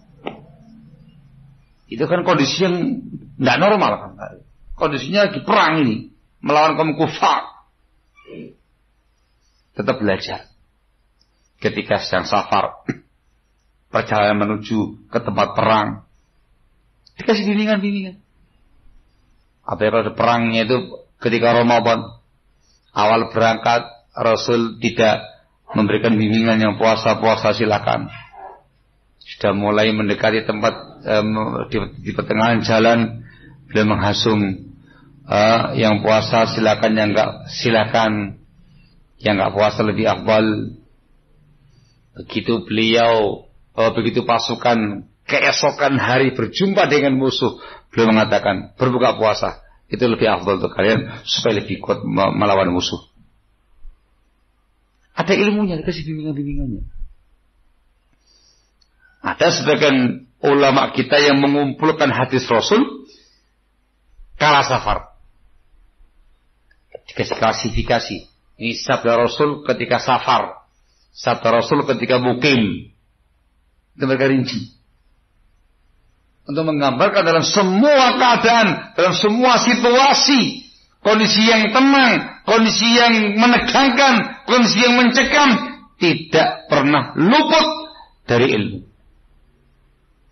S1: Itu kan kondisi yang tidak normal kan. Kondisinya lagi perang ini melawan kaum kufar. Tetap belajar. Ketika sedang safar, perjalanan menuju ke tempat perang, dikasih bimbingan. Apalagi pada perangnya itu ketika Ramadan awal berangkat Rasul tidak memberikan bimbingan yang puasa silakan. Sudah mulai mendekati tempat di pertengahan jalan beliau menghasung yang puasa silakan, yang enggak silakan, yang enggak puasa lebih afdal. Begitu pasukan keesokan hari berjumpa dengan musuh, beliau mengatakan berbuka puasa itu lebih afdal untuk kalian supaya lebih kuat melawan musuh. Ada ilmunya, dikasih bimbingannya. Ada sebagian ulama kita yang mengumpulkan hadis Rasul kala safar, dikasih klasifikasi. Ini sabda Rasul ketika safar, sabda Rasul ketika mukim. Itu mereka rinci untuk menggambarkan dalam semua keadaan, dalam semua situasi, kondisi yang tenang, kondisi yang menegangkan, kondisi yang mencekam, tidak pernah luput dari ilmu.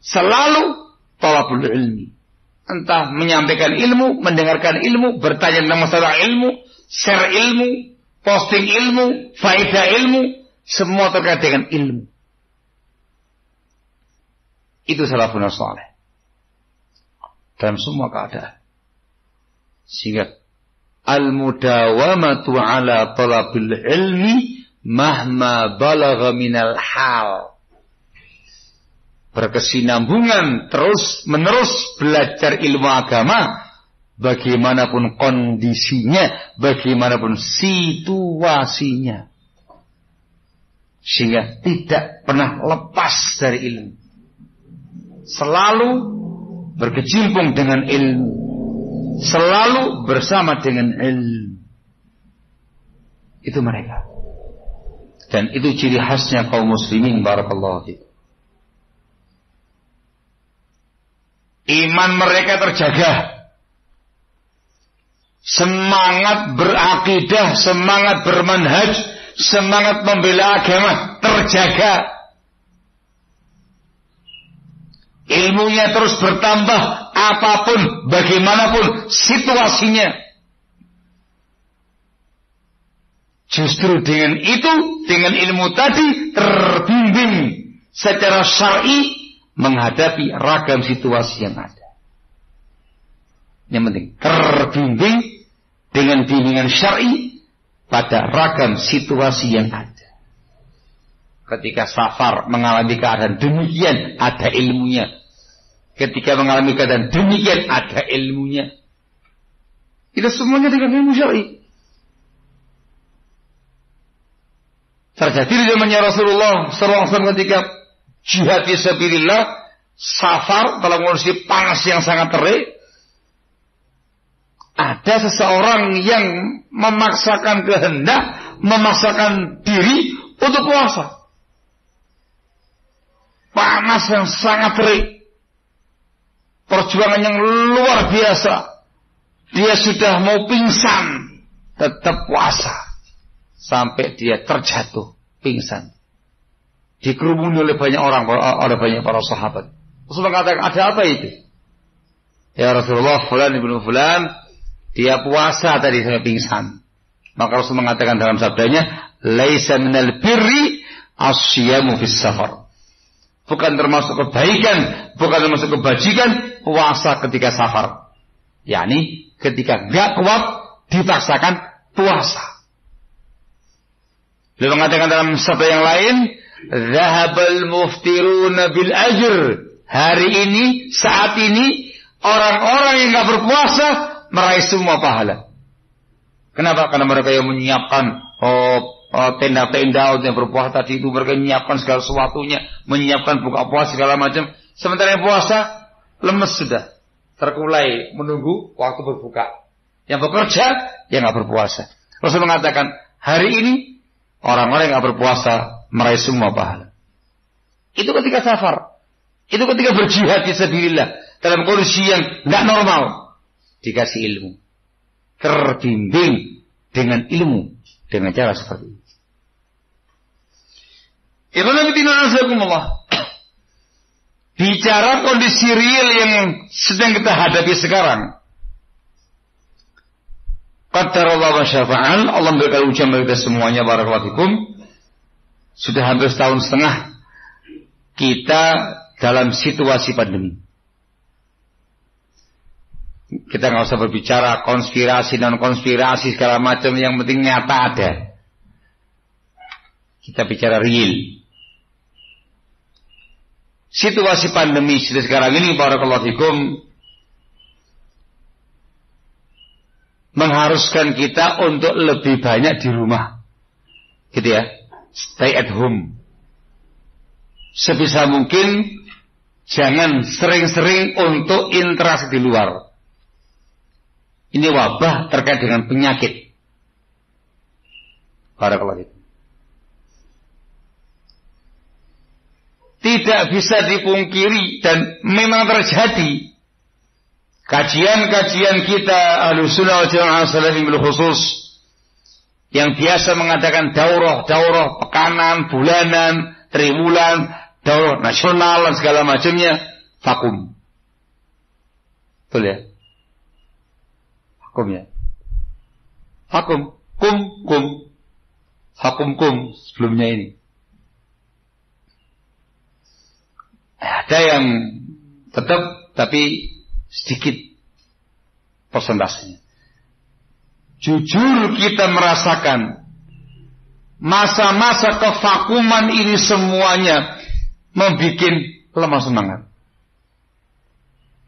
S1: Selalu talabul ilmi. Entah menyampaikan ilmu, mendengarkan ilmu, bertanya tentang masalah ilmu, share ilmu, posting ilmu, faedah ilmu, semua terkait dengan ilmu. Itu salafun saleh. Dalam semua keadaan. Sehingga al-mudawamatu ala talabil ilmi mahma balagha minal hal. Berkesinambungan terus menerus belajar ilmu agama bagaimanapun kondisinya, bagaimanapun situasinya. Sehingga tidak pernah lepas dari ilmu. Selalu berkecimpung dengan ilmu, selalu bersama dengan ilmu. Itu mereka. Dan itu ciri khasnya kaum muslimin, barakallahu fikum. Iman mereka terjaga. Semangat berakidah, semangat bermanhaj, semangat membela agama terjaga. Ilmunya terus bertambah, apapun, bagaimanapun situasinya. Justru dengan itu, dengan ilmu tadi, terbimbing secara syar'i menghadapi ragam situasi yang ada. Yang penting, terbimbing dengan bimbingan syar'i pada ragam situasi yang ada. Ketika safar mengalami keadaan demikian, ada ilmunya. Ketika mengalami keadaan demikian, ada ilmunya. Itu semuanya dengan ilmu syar'i. Terjadi di zamannya Rasulullah SAW ketika jihad fisabilillah, safar dalam kondisi panas yang sangat terik, ada seseorang yang memaksakan kehendak, memaksakan diri untuk puasa. Panas yang sangat terik, perjuangan yang luar biasa, dia sudah mau pingsan, tetap puasa. Sampai dia terjatuh, pingsan. Dikerumuni oleh banyak orang, oleh banyak para sahabat. Rasulullah mengatakan, ada apa itu? Ya Rasulullah, fulan ibnu fulan, dia puasa tadi sampai pingsan. Maka Rasul mengatakan dalam sabdanya, laisa minal birri asyamu fis safar. Bukan termasuk kebaikan, bukan termasuk kebajikan puasa ketika safar. yakni ketika enggak kuat dipaksakan puasa. Beliau mengatakan dalam sabda yang lain, "Zahabal muftiruna bil ajr." Hari ini, saat ini, orang-orang yang enggak berpuasa meraih semua pahala. Kenapa? Karena mereka yang menyiapkan tenda-tenda untuk berpuasa tadi itu, mereka menyiapkan segala sesuatunya, menyiapkan buka puasa segala macam. Sementara yang puasa lemes sudah, terkulai menunggu waktu berbuka. Yang bekerja, yang enggak berpuasa. Rasul mengatakan, hari ini orang-orang yang enggak berpuasa meraih semua pahala. Itu ketika safar. Itu ketika berjihad fisabilillah dalam kondisi yang enggak normal. Dikasih ilmu. Terbimbing dengan ilmu. Dengan cara seperti ini. Bicara kondisi real yang sedang kita hadapi sekarang. Qadarullah wa syafa'al. Allah memberikan ujian bagi kita semuanya. Barakallahu fikum. Sudah hampir setahun setengah kita dalam situasi pandemi. Kita nggak usah berbicara konspirasi dan konspirasi segala macam, yang penting nyata ada. Kita bicara real. Situasi pandemi sekarang ini, barakallahu fikum, mengharuskan kita untuk lebih banyak di rumah. Gitu ya. Stay at home. Sebisa mungkin jangan sering-sering untuk interaksi di luar. Ini wabah terkait dengan penyakit. Barakallahu fikum. Tidak bisa dipungkiri dan memang terjadi. Kajian-kajian kita Ahlussunnah wal Jamaah salafin bil khusus yang biasa mengadakan daurah, pekanan, bulanan, triwulan, daurah nasional dan segala macamnya, vakum. Betul ya? Vakum ya? Vakum. Vakum sebelumnya ini. Ada yang tetap, tapi sedikit persentasenya. Jujur kita merasakan masa-masa kevakuman ini semuanya membuat lemah semangat,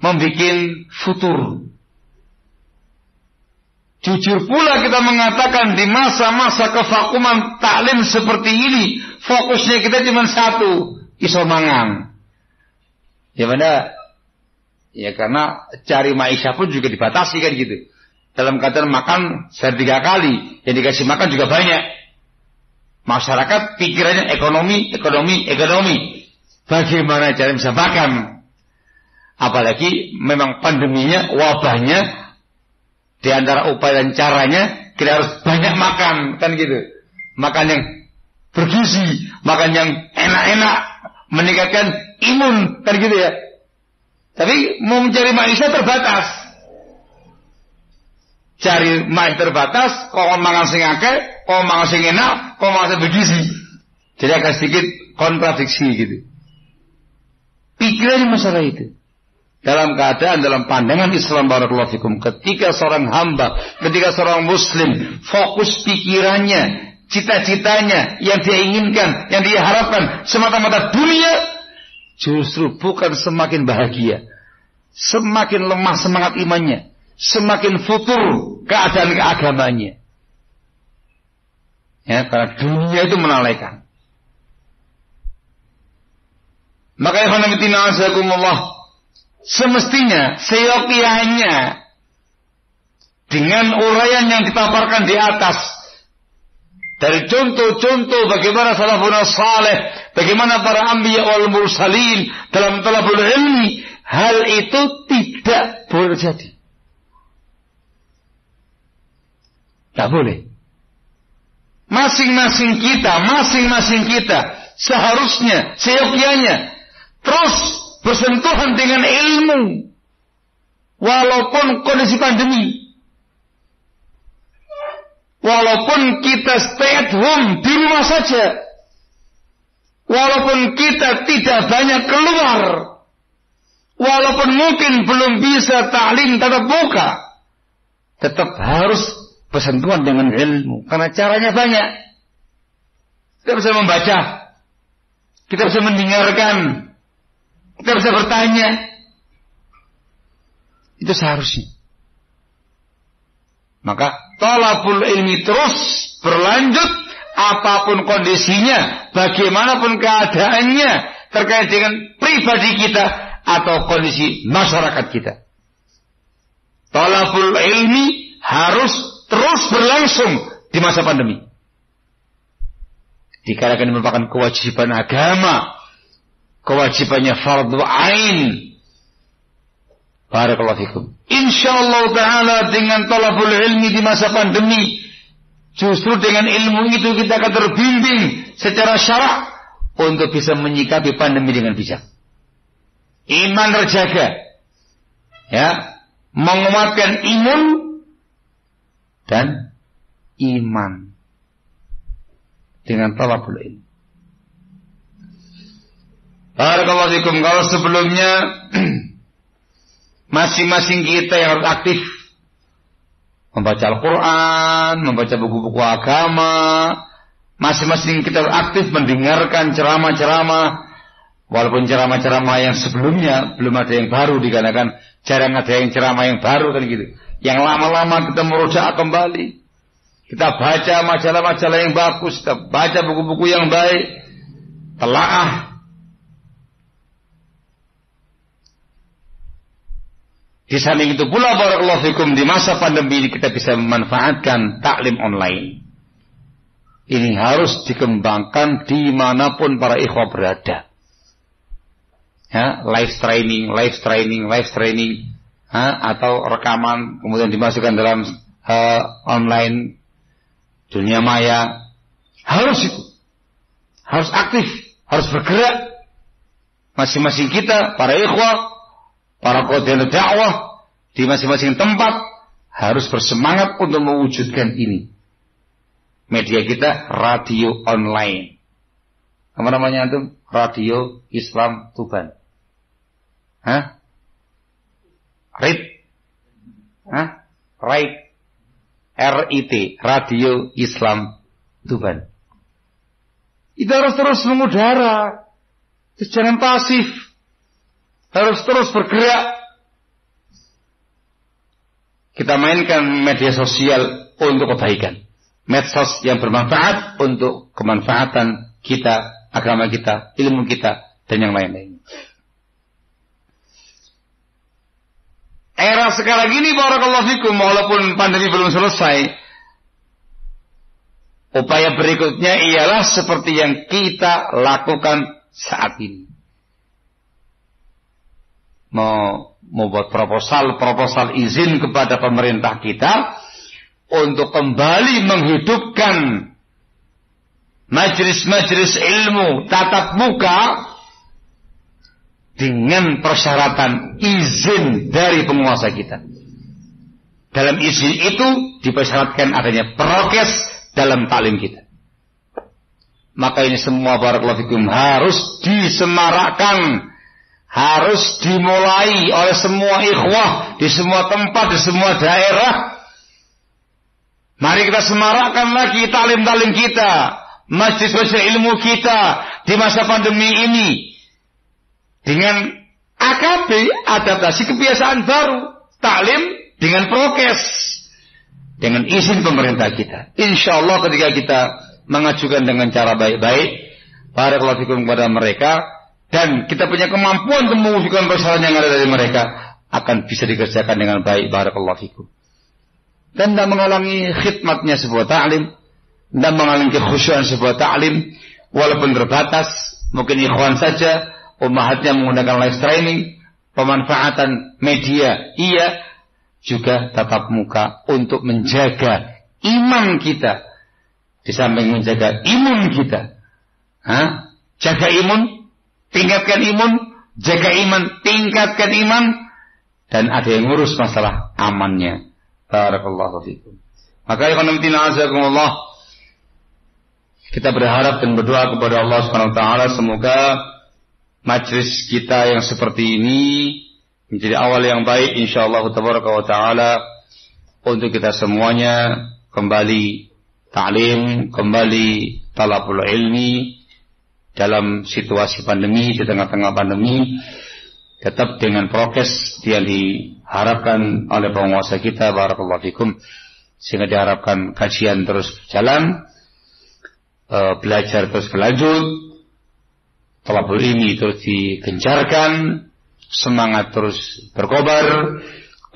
S1: membuat futur. Jujur pula kita mengatakan di masa-masa kevakuman taklim seperti ini, fokusnya kita cuma satu, iso mangang. Ya mana? Ya karena cari maisha pun juga dibatasi kan gitu. dalam keadaan makan sehari 3 kali, yang dikasih makan juga banyak. Masyarakat pikirannya ekonomi. Bagaimana cara bisa makan? Apalagi memang pandeminya, wabahnya, di antara upaya dan caranya kita harus banyak makan, kan gitu. Makan yang bergizi, makan yang enak-enak, meningkatkan imun, kan gitu ya. Tapi mau mencari maisha terbatas. Cari maisha terbatas, kau makan sing akeh, kau makan sing enak, kau makan sing bergizi. Jadi akan sedikit kontradiksi gitu. Pikirannya masalah itu. Dalam keadaan, dalam pandangan Islam barakallahu fikum, ketika seorang hamba, ketika seorang muslim fokus pikirannya, cita-citanya, yang dia inginkan, yang dia harapkan semata-mata dunia, justru bukan semakin bahagia, semakin lemah semangat imannya, semakin futur keadaan keagamannya. Ya, karena dunia itu menalaikan. Maka ikhwanafiddin azakumullah, semestinya seyogyanya dengan uraian yang dipaparkan di atas, dari contoh-contoh bagaimana salafun saleh, bagaimana para anbiya wal mursalin dalam talabul ilmi, hal itu tidak boleh terjadi. Tak boleh. Masing-masing kita seharusnya, seyogyanya terus bersentuhan dengan ilmu, walaupun kondisi pandemi, walaupun kita stay at home di rumah saja, walaupun kita tidak banyak keluar, walaupun mungkin belum bisa ta'lim tatap muka, tetap harus bersentuhan dengan ilmu, karena caranya banyak. Kita bisa membaca, kita bisa mendengarkan, kita bisa bertanya. Itu seharusnya. Maka talabul ilmi terus berlanjut, apapun kondisinya, bagaimanapun keadaannya, terkait dengan pribadi kita atau kondisi masyarakat kita. Talabul ilmi harus terus berlangsung di masa pandemi. Dikarenakan ini merupakan kewajiban agama, kewajibannya fardhu ain. Barakallahu fikum. Insyaallah taala dengan talabul ilmi di masa pandemi, justru dengan ilmu itu kita akan terbimbing secara syarak untuk bisa menyikapi pandemi dengan bijak. Iman terjaga, ya, menguatkan imun dan iman dengan talabul ilmi. Barakallahu fikum. Kalau sebelumnya masing-masing kita yang harus aktif membaca Al-Quran, membaca buku-buku agama, masing-masing kita harus aktif mendengarkan ceramah-ceramah, walaupun ceramah-ceramah yang sebelumnya belum ada yang baru, dikarenakan jarang ada yang ceramah yang baru kan gitu. Yang lama-lama kita merujuk kembali, kita baca majalah-majalah yang bagus, kita baca buku-buku yang baik, telaah. Di samping itu pula barakallahu fikum, di masa pandemi ini kita bisa memanfaatkan taklim online. Ini harus dikembangkan dimanapun para ikhwah berada. Ya, live streaming, atau rekaman kemudian dimasukkan dalam online dunia maya. Harus itu, harus aktif, harus bergerak. Masing-masing kita, para ikhwah, para qadil dakwah di masing-masing tempat harus bersemangat untuk mewujudkan ini. Media kita radio online. Apa namanya itu? Radio Islam Tuban. RIT. RIT. Radio Islam Tuban. Itu harus terus mengudara. Jangan pasif. Harus terus bergerak. Kita mainkan media sosial untuk kebaikan. Medsos yang bermanfaat untuk kemanfaatan kita, agama kita, ilmu kita, dan yang lain-lain. Era sekarang ini barakallahu fikum, walaupun pandemi belum selesai, upaya berikutnya ialah seperti yang kita lakukan saat ini. Membuat proposal izin kepada pemerintah kita untuk kembali menghidupkan majelis-majelis ilmu tatap muka dengan persyaratan izin dari penguasa kita. Dalam izin itu dipersyaratkan adanya prokes dalam taklim kita. Maka ini semua barakallahu fikum harus disemarakkan, harus dimulai oleh semua ikhwah di semua tempat, di semua daerah. Mari kita semarakkan lagi taklim-taklim kita, majlis-majlis ilmu kita di masa pandemi ini dengan AKB, adaptasi kebiasaan baru, taklim dengan prokes, dengan izin pemerintah kita. Insya Allah ketika kita mengajukan dengan cara baik-baik, barakallahu fikum kepada mereka, dan kita punya kemampuan untuk mewujudkan persoalan yang ada dari mereka, akan bisa dikerjakan dengan baik, barakallahu fikum. Dan tidak menghalangi khidmatnya sebuah ta'lim, tidak menghalangi kekhusyuan sebuah ta'lim, walaupun terbatas. Mungkin ikhwan saja, ummahatnya menggunakan live streaming, pemanfaatan media, iya, juga tatap muka untuk menjaga iman kita. Di samping menjaga imun kita, jaga imun, tingkatkan imun, jaga iman, tingkatkan iman, dan ada yang ngurus masalah amannya. Barakallahu fikum. Maka azakumullah, kita berharap dan berdoa kepada Allah Subhanahu wa taala semoga majlis kita yang seperti ini menjadi awal yang baik insyaallah tabaraka wa taala untuk kita semuanya kembali ta'lim, kembali talabul ilmi dalam situasi pandemi, di tengah-tengah pandemi, tetap dengan prokes yang diharapkan oleh penguasa kita, barakallahu fikum, sehingga diharapkan kajian terus berjalan, belajar terus berlanjut, talabul ilmi terus digencarkan, semangat terus berkobar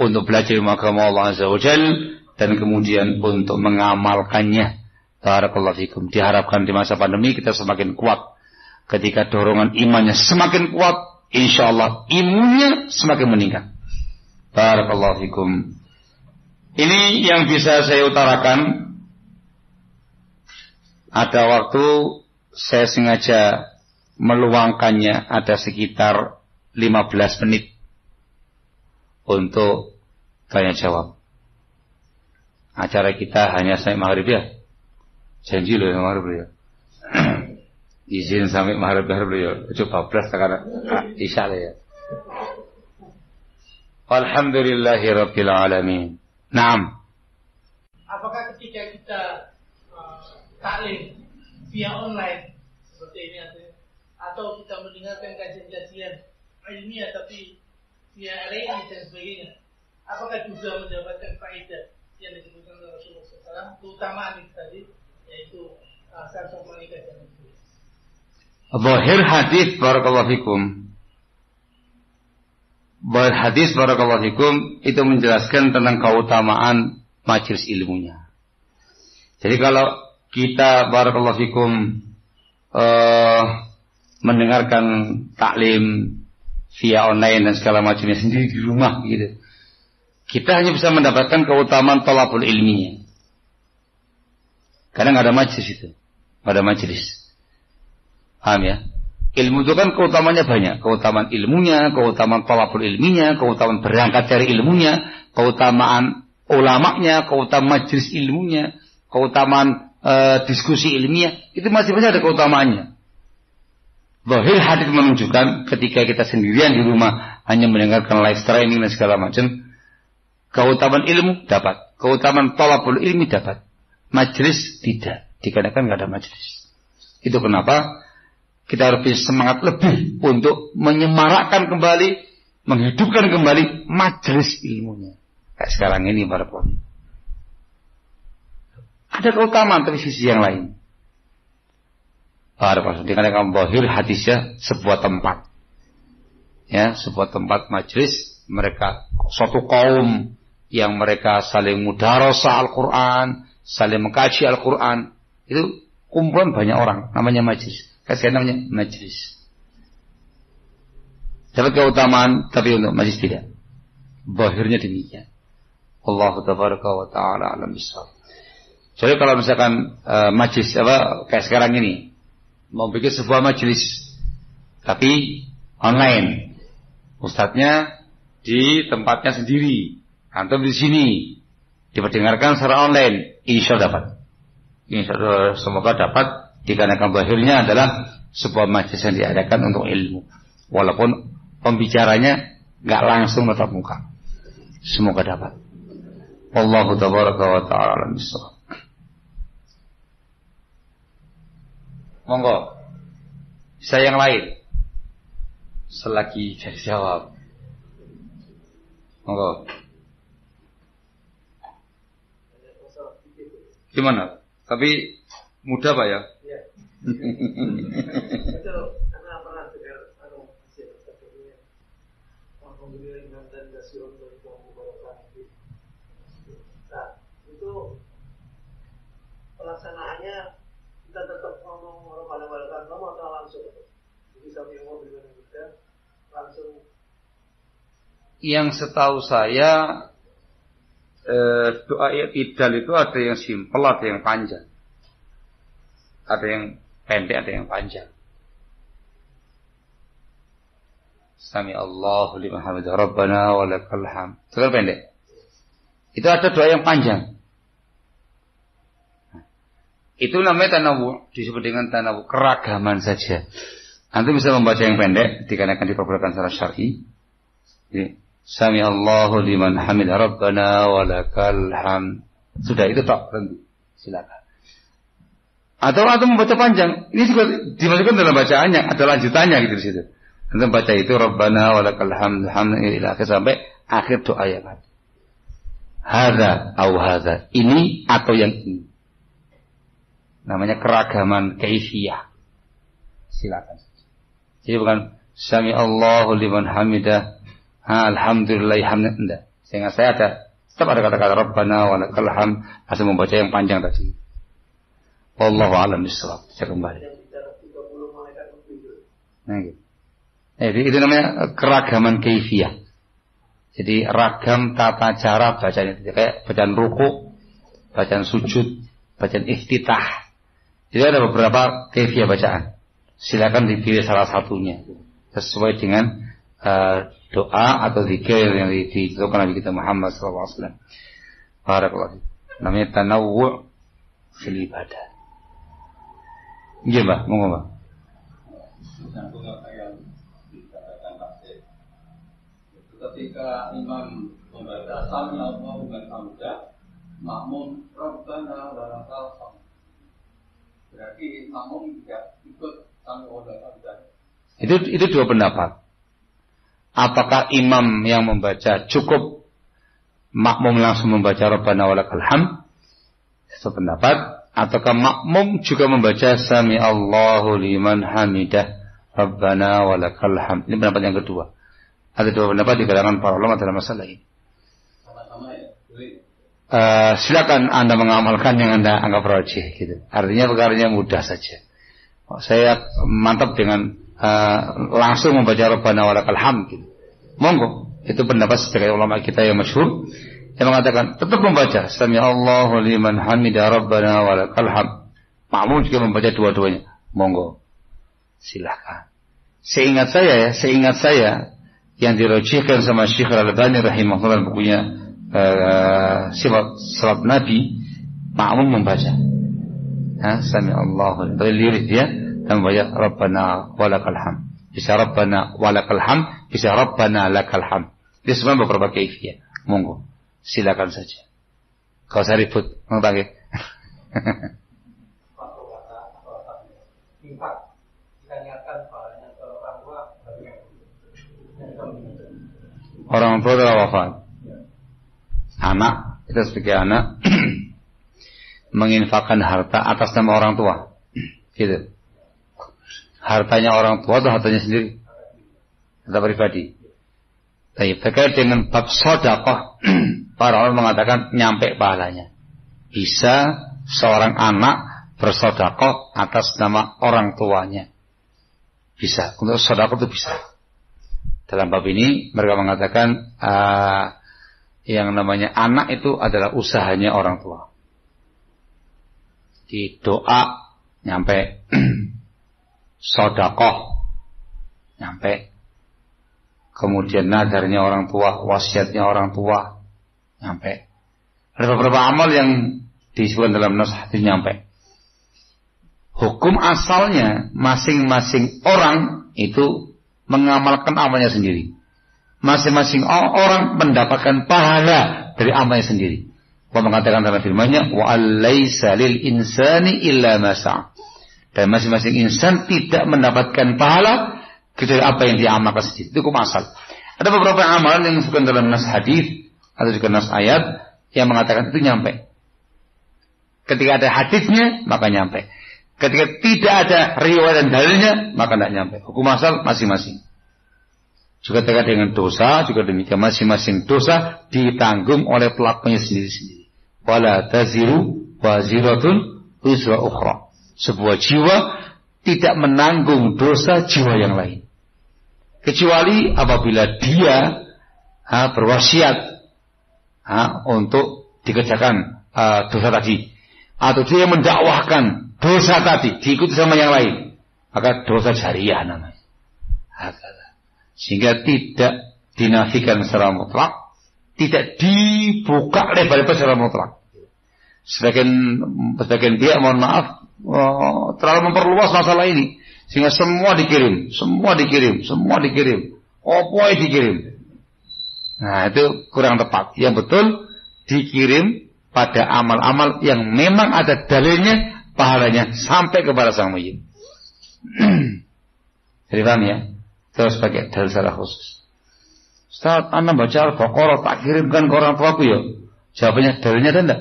S1: untuk belajar ilmu agama Allah Azza wa Jalla, dan kemudian untuk mengamalkannya. Barakallahu fikum. Diharapkan di masa pandemi kita semakin kuat. Ketika dorongan imannya semakin kuat, insyaallah imunnya semakin meningkat. Barakallahu fikum. Ini yang bisa saya utarakan. Ada waktu saya sengaja meluangkannya ada sekitar 15 menit untuk tanya jawab. Acara kita hanya sampai maghrib ya. Janji loh maghrib ya. Izin sampai maghrib ya. Coba 12 karena isya lah ya. Alhamdulillahi rabbil alamin. Naam.
S2: Apakah ketika kita taklim via online seperti ini atau kita mendengarkan kajian-kajian ilmiah tapi via LAN dan sebagainya, apakah juga mendapatkan faedah yang disebutkan oleh Rasulullah SAW, keutamaan itu tadi, yaitu satu malaikat dan itu.
S1: Zahir hadis barakallahu fikum. Hadis barakallahu fikum itu menjelaskan tentang keutamaan majelis ilmunya. Jadi kalau kita barakallahu fikum mendengarkan taklim via online dan segala macamnya sendiri di rumah gitu, kita hanya bisa mendapatkan keutamaan talabul ilminya. Karena nggak ada majlis itu, nggak ada majlis. Paham ya? Ilmu itu kan keutamanya banyak. Keutamaan ilmunya, keutamaan talabul ilminya, keutamaan berangkat dari ilmunya, keutamaan ulamanya, keutamaan majlis ilmunya, keutamaan diskusi ilmiah. Itu masing-masing ada keutamaannya. Zahir hadis menunjukkan ketika kita sendirian di rumah hanya mendengarkan live streaming dan segala macam, keutamaan ilmu dapat, keutamaan talabul ilmi dapat, majelis tidak, dikarenakan nggak ada majelis. Itu kenapa kita harus semangat lebih untuk menyemarakkan kembali, menghidupkan kembali majelis ilmunya. Kayak sekarang ini para pelajar. Ada keutamaan tapi sisi yang lain. Para pelajar, dikarenakan zahir hadisnya sebuah tempat, ya, sebuah tempat majelis mereka suatu kaum yang mereka saling mudarasah Al-Quran, saling mengkaji Al-Quran. Itu kumpulan banyak orang, namanya majlis. Kasih namanya majlis. Dapat keutamaan, tapi untuk majlis tidak. Bahirnya demikian. Allahu tabaraka wa ta'ala alam bisawab. Jadi kalau misalkan majlis kayak sekarang ini, mau bikin sebuah majlis, tapi online, ustadznya di tempatnya sendiri, antum di sini, diperdengarkan secara online, insya Allah dapat. Insya Allah semoga dapat, dikarenakan bahirnya adalah sebuah majlis yang diadakan untuk ilmu, walaupun pembicaranya nggak langsung tatap muka. Semoga dapat. Wallahu tabaraka wa ta'ala alam bisawab. Monggo, bisa yang lain selagi saya jawab. Monggo. Gimana? Tapi mudah Pak ya? Iya. Itu karena pernah dengar hasil tertentunya. Alhamdulillah imam dan nasyurun dari kaum mubarak. Nah, itu pelaksanaannya kita tetap ngomong pada balakan ngomong atau langsung. Jadi sampai ngomong dengan kita langsung. Yang setahu saya doa i'tidal itu ada yang simpel, ada yang panjang. Ada yang pendek, ada yang panjang. Sami Allahu liman hamidah Rabbana wa lakal hamd. Itu kan pendek. Itu ada doa yang panjang. Itu namanya tanawu, disebut dengan tanawu, keragaman saja. Antum bisa membaca yang pendek dikarenakan diperbolehkan secara syar'i. Jadi Sami Allahu liman hamidah Rabbana wa lakal hamd. Sudah itu tak berhenti. Silakan. Atau membaca panjang. Ini juga dimasukkan dalam bacaannya, ada lanjutannya gitu di situ. Antum baca itu Rabbana wa lakal hamd hamdan ila akhir sampai akhir doa yang ada. Hadza au hadza. Ini atau yang ini. Namanya keragaman kaifiyah. Silakan. Jadi bukan Sami Allahu liman hamidah alhamdulillah hamdan, enggak. Sehingga saya tetap ada kata-kata Rabbana wa lakal hamd, asal membaca yang panjang tadi. Wallahu a'lam bishawab. Saya kembali. Nah, gitu. Jadi itu namanya keragaman kaifiyah. Jadi ragam tata cara bacanya, kayak bacaan ruku, bacaan sujud, bacaan iftitah. Jadi ada beberapa kaifiyah bacaan. Silakan dipilih salah satunya sesuai dengan doa atau zikir yang dicontohkan Nabi kita Muhammad SAW. Barakallahu. Namanya tanawwu' fil ibadah. Iya Mbak, monggo Mbak. Ketika imam membaca Sami Allahu liman hamidah, makmum Rabbana wa lakal hamd. Berarti makmum juga ikut Sami Allahu liman hamidah. Itu dua pendapat. Apakah imam yang membaca cukup makmum langsung membaca Rabbana wa lakal hamd? Sependapat. Ataukah makmum juga membaca Sami Allahu liman hamidah Rabbana wa lakal hamd? Ini pendapat yang kedua. Ada dua pendapat di kalangan para ulama dalam masalah ini. Silakan Anda mengamalkan yang Anda anggap rajih gitu. Artinya perkaranya mudah saja. Saya mantap dengan langsung membaca Rabbana wa lakal hamd gitu. Monggo, itu pendapat sebagai ulama kita yang masyhur yang mengatakan tetap membaca Sami Allahu liman hamidah Rabbana wa lakal hamd. Makmum juga membaca dua-duanya. Monggo. Silakan. Seingat saya yang dirajihkan sama Syekh Al-Albani rahimahullah bukunya Sifat Salat Nabi, makmum membaca Sami Allahu, lirik dia dan membaca Rabbana wa lakal hamd. Bisa Rabbana wa lakal hamd, bisa Rabbana lakal hamd. Ini semua beberapa kaifiyah. Monggo, silakan saja. Kau usah ribut, mengtanggi. Orang tua telah wafat. Anak, kita sebagai anak menginfakkan harta atas nama orang tua. Gitu. Hartanya orang tua atau hartanya sendiri? Harta pribadi. Tapi terkait dengan bab sedekah, para ulama mengatakan nyampe pahalanya. Bisa seorang anak bersedekah atas nama orang tuanya. Bisa, untuk sedekah itu bisa. Dalam bab ini mereka mengatakan yang namanya anak itu adalah usahanya orang tua. Di doa nyampe, sedekah nyampe, kemudian nadarnya orang tua, wasiatnya orang tua nyampe. Ada beberapa amal yang disebutkan dalam nas hadis nyampe. Hukum asalnya masing-masing orang itu mengamalkan amalnya sendiri. Masing-masing orang mendapatkan pahala dari amalnya sendiri. Allah mengatakan dalam firman-Nya, wa alaysa lil insani illa ma sa'a. Dan masing-masing insan tidak mendapatkan pahala kecuali apa yang dia amalkan sendiri. Itu hukum asal. Ada beberapa amalan yang disebutkan dalam nas hadis atau juga nas ayat yang mengatakan itu nyampe. Ketika ada hadisnya maka nyampe. Ketika tidak ada riwayat dan dalilnya maka tidak nyampe. Hukum asal masing-masing. Juga terkait dengan dosa juga demikian, masing-masing dosa ditanggung oleh pelakunya sendiri-sendiri. Wala taziru waziratun wizra ukhra. Sebuah jiwa tidak menanggung dosa jiwa yang lain. Kecuali apabila dia berwasiat untuk dikerjakan dosa tadi, atau dia mendakwahkan dosa tadi diikuti sama yang lain, maka dosa jariah namanya. Sehingga tidak dinafikan secara mutlak, tidak dibuka lebar-lebar secara mutlak. Sebagian pihak, mohon maaf, terlalu memperluas masalah ini, sehingga semua dikirim. Opoi dikirim. Nah, itu kurang tepat. Yang betul dikirim pada amal-amal yang memang ada dalilnya, pahalanya sampai kepada sang mayit. Jadi paham ya? Terus pakai dalil secara khusus. Ustaz, Anda baca Al-Baqarah tak kirimkan ke orang tuaku ya? Jawabannya dalilnya ada enggak?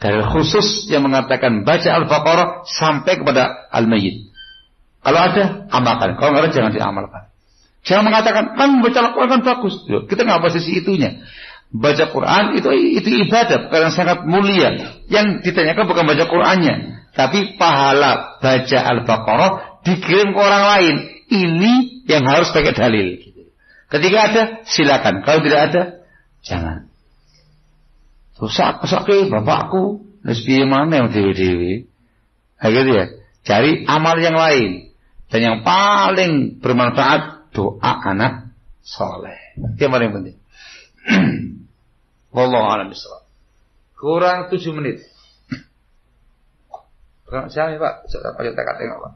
S1: Dalil khusus yang mengatakan baca Al-Baqarah sampai kepada al-mayyit. Kalau ada, amalkan. Kalau enggak ada, jangan diamalkan. Jangan mengatakan, kan baca Al-Quran kan bagus. Kita nggak bahas sisi itunya. Baca Quran itu ibadah, karena sangat mulia. Yang ditanyakan bukan baca Qurannya, tapi pahala baca Al-Baqarah dikirim ke orang lain. Ini yang harus pakai dalil. Ketika ada, silakan. Kalau tidak ada, jangan. Rusak bapakku, terus biaya mana yang dewi-dewi? Nah, gitu ya. Cari amal yang lain. Dan yang paling bermanfaat, doa anak soleh. Itu yang paling penting. Wallahu a'lam bishawab. Kurang 7 menit. Kurang siapa Pak? Ayo tak tengok Pak.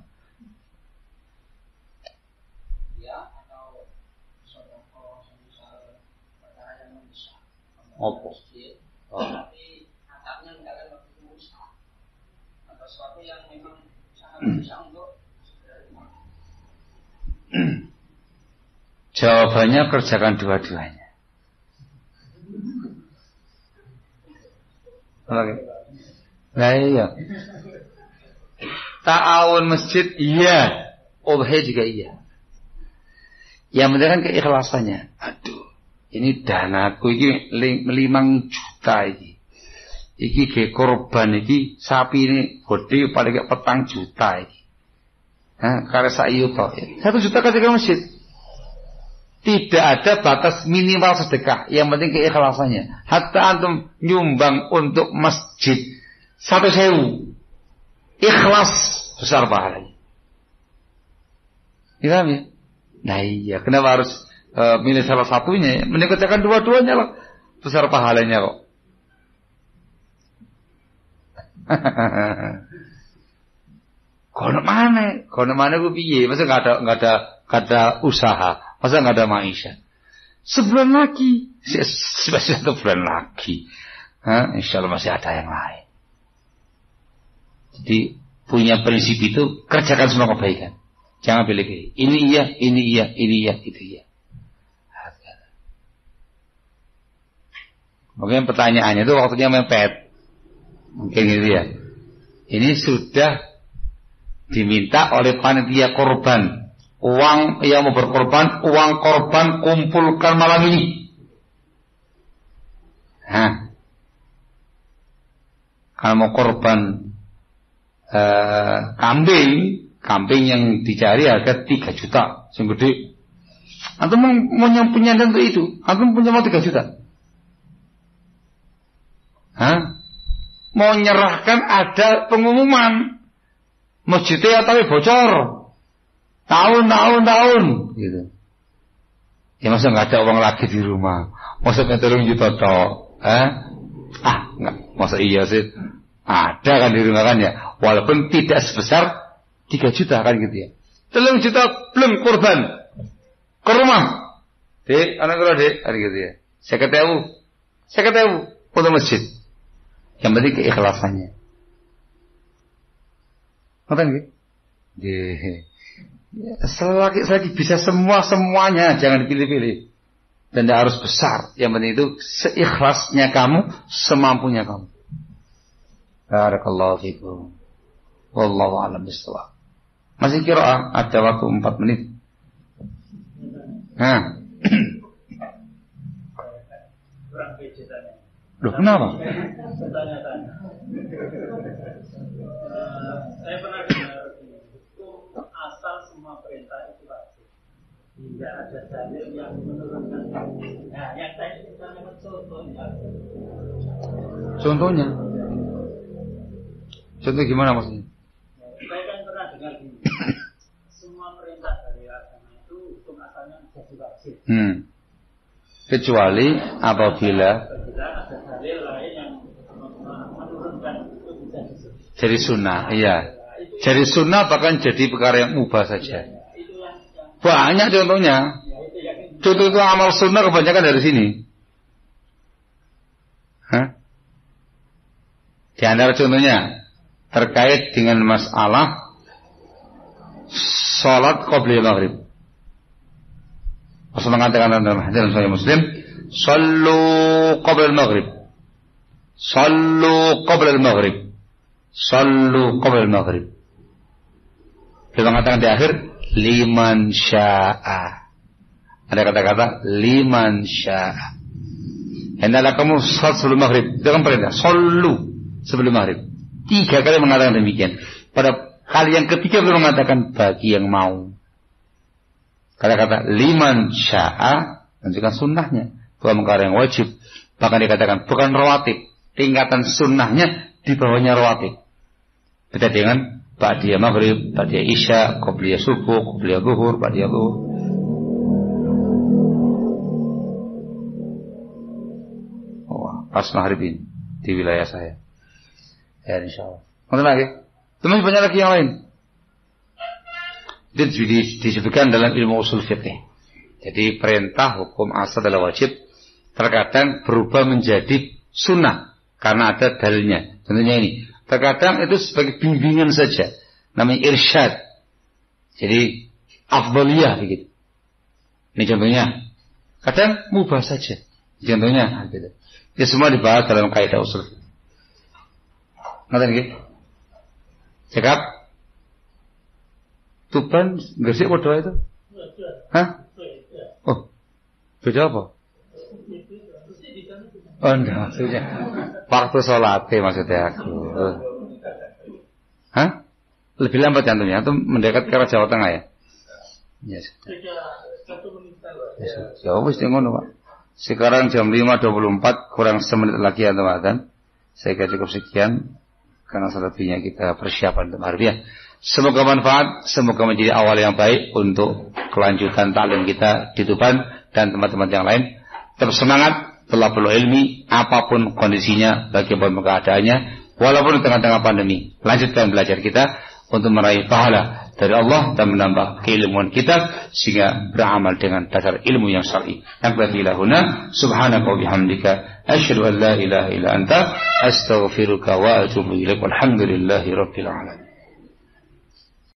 S1: Opo.
S3: Tapi atapnya misalkan waktu itu rusak atau sesuatu yang memang sangat bisa untuk
S1: jawabannya kerjakan dua-duanya. Oke. Nah iya. Ta'awun masjid iya, udhiyah juga iya. Yang penting kan keikhlasannya. Aduh, ini danaku ini 5 juta ini. Iki ke korban iki sapi ini gede paling gak 4 juta iki. Karena saya toh 1 juta kasih ke masjid. Tidak ada batas minimal sedekah. Yang penting keikhlasannya. Hatta antum nyumbang untuk masjid 1.000, ikhlas besar pahalanya. Paham ya? Nah iya, kenapa harus milih salah satunya? Mending kerjakan dua-duanya lah, besar pahalanya kok. Kono mana gue piye? Masa nggak ada usaha, masa nggak ada maisha? Sebulan lagi, masih 1 bulan lagi. Insya Allah masih ada yang lain. Jadi punya prinsip itu kerjakan semua kebaikan. Jangan pilih-pilih. Ini iya, itu iya. Mungkin pertanyaannya itu waktunya mepet. Mungkin gitu ya. Ini sudah diminta oleh panitia korban uang yang mau berkorban, uang korban kumpulkan malam ini. Kalau mau korban kambing yang dicari harga 3 juta, yang gede. Antum mau punya untuk itu, antum punya mau 3 juta. Mau nyerahkan ada pengumuman masjidnya tapi bocor tahun gitu. Ya masa nggak ada uang lagi di rumah, masa 3 juta toh? Nggak, masa iya sih? Ada kan di rumah kan ya, walaupun tidak sebesar 3 juta kan gitu ya. 3 juta belum kurban ke rumah, dek, anak kalau dek, ada gitu ya. Saya ketemu untuk masjid. Yang penting keikhlasannya. Ngerti nggih? Nggih. Selagi bisa semuanya, jangan dipilih-pilih. Dan tidak harus besar. Yang penting itu seikhlasnya kamu, semampunya kamu. Barakallahu fikum. Wallahu a'lam bishawab. Masih qiraah, ada waktu 4 menit. Loh, kenapa?
S3: Bertanya-tanya. Saya pernah dengar hukum asal semua perintah itu wajib. Tidak ada dalil yang menurunkan. Nah, yang saya tanyakan contohnya.
S1: Contoh gimana maksudnya?
S3: Saya kan pernah dengar gini. Semua perintah dari agama itu hukum asalnya jadi wajib.
S1: Kecuali apabila
S3: ada dalil lain yang menurunkan itu bisa disebut.
S1: Jadi sunnah, iya. Jadi sunnah bahkan jadi perkara yang mubah saja. Banyak contohnya. Contoh amal sunnah kebanyakan dari sini. Di antara contohnya terkait dengan masalah salat qabla maghrib. Rasulullah mengatakan dalam hadis Sahih Muslim, "Shallu qabla al-maghrib." Shallu qabla al-maghrib. Shallu qabla al-maghrib. Dia mengatakan di akhir, liman syaa. Ada kata-kata liman syaa. Hendaklah kamu salat sebelum maghrib. Itu kan perintah. Shallu sebelum maghrib. 3 kali mengatakan demikian. Pada kali yang ketiga beliau mengatakan bagi yang mau. Kata-kata liman syaa menunjukkan sunnahnya, bukan perkara yang wajib. Bahkan dikatakan bukan rawatib, tingkatan sunnahnya di bawahnya rawatib. Beda dengan ba'diyah maghrib, ba'diyah isya, qobliyah subuh, qobliyah zuhur, ba'diyah zuhur. Pas maghrib ini di wilayah saya. Ya insyaallah. Mungkin lagi. Teman banyak lagi yang lain. Itu disebutkan dalam ilmu usul fiqh. Jadi perintah hukum asal adalah wajib, terkadang berubah menjadi sunnah karena ada dalilnya. Contohnya ini, terkadang itu sebagai bimbingan saja, namanya irsyad. Jadi afdaliyah begitu. Ini contohnya. Kadang mubah saja. Contohnya gitu. Ini semua dibahas dalam kaidah usul. Ngerti nggih? Cekap Tuban Gresik padha itu? Hah? Oh. Beda apa? Oh enggak maksudnya waktu sholat maksudnya aku. Hah? Lebih lambat jantunnya atau mendekat ke arah Jawa Tengah ya? Yes. Ya wis ngono Pak. Sekarang jam 5.24 kurang semenit lagi ya teman-teman. Saya kira cukup sekian karena selebihnya kita persiapan untuk hari. Semoga manfaat, semoga menjadi awal yang baik untuk kelanjutan taklim kita di Tuban dan teman-teman yang lain. Tetap semangat, thalabul ilmi, apapun kondisinya, bagaimana keadaannya, walaupun di tengah-tengah pandemi. Lanjutkan belajar kita untuk meraih pahala dari Allah dan menambah keilmuan kita sehingga beramal dengan dasar ilmu yang syar'i. Naktafi lahuna subhanaka wa bihamdika asyhadu an la ilaha illa anta astaghfiruka wa atubu ilaik. Walhamdulillahi rabbil alamin.